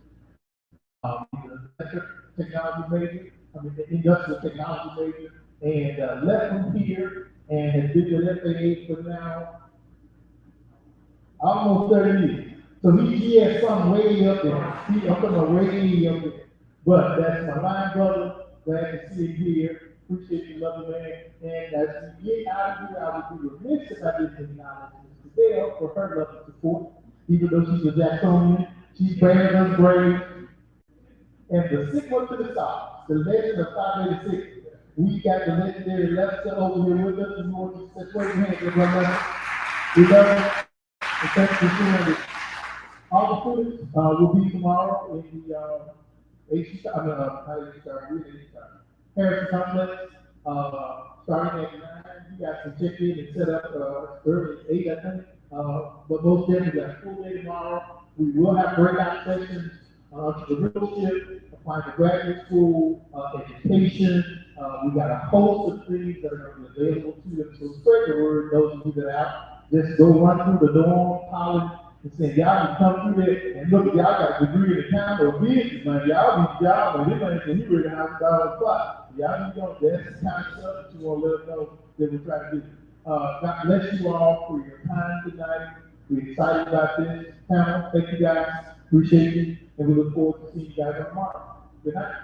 He's an technology major, the industrial technology major, and left from here and has been with FAA for now almost 30 years. So he has some way up there. He's up on the way up there. But that's my line brother. Glad to see him here. Appreciate you, lovely man. And as we get out of here, I would be remiss if I didn't acknowledge Ms. Bell for her love and support. Even though she's a Jacksonian, she's bearing us brave. And the sick one to the south, the legend of 586. We got the legendary Lester over here with us. You want to just wave your hands, everyone. We love you. And thanks for sharing it. All the students will be tomorrow in the Harrison Complex, starting at 9. You guys can check in and set up early at 8, I think. But most definitely, got a full day tomorrow. We will have breakout sessions entrepreneurship, applying to graduate school, education. We got a host of things that are going to be available to them. So spread the word, those of you that are out. Just go run through the dorm, college, and say, y'all can come through there. And look, y'all got a degree in accounting or business, man. Y'all be y'all, and this ain't you ready to have $1 spot. Y'all be going, that's the kind of stuff that you want to let us know that we're trying to do. God bless you all for your time tonight. We're excited about this panel. Thank you guys. Appreciate you. And we look forward to seeing you guys tomorrow. Good night.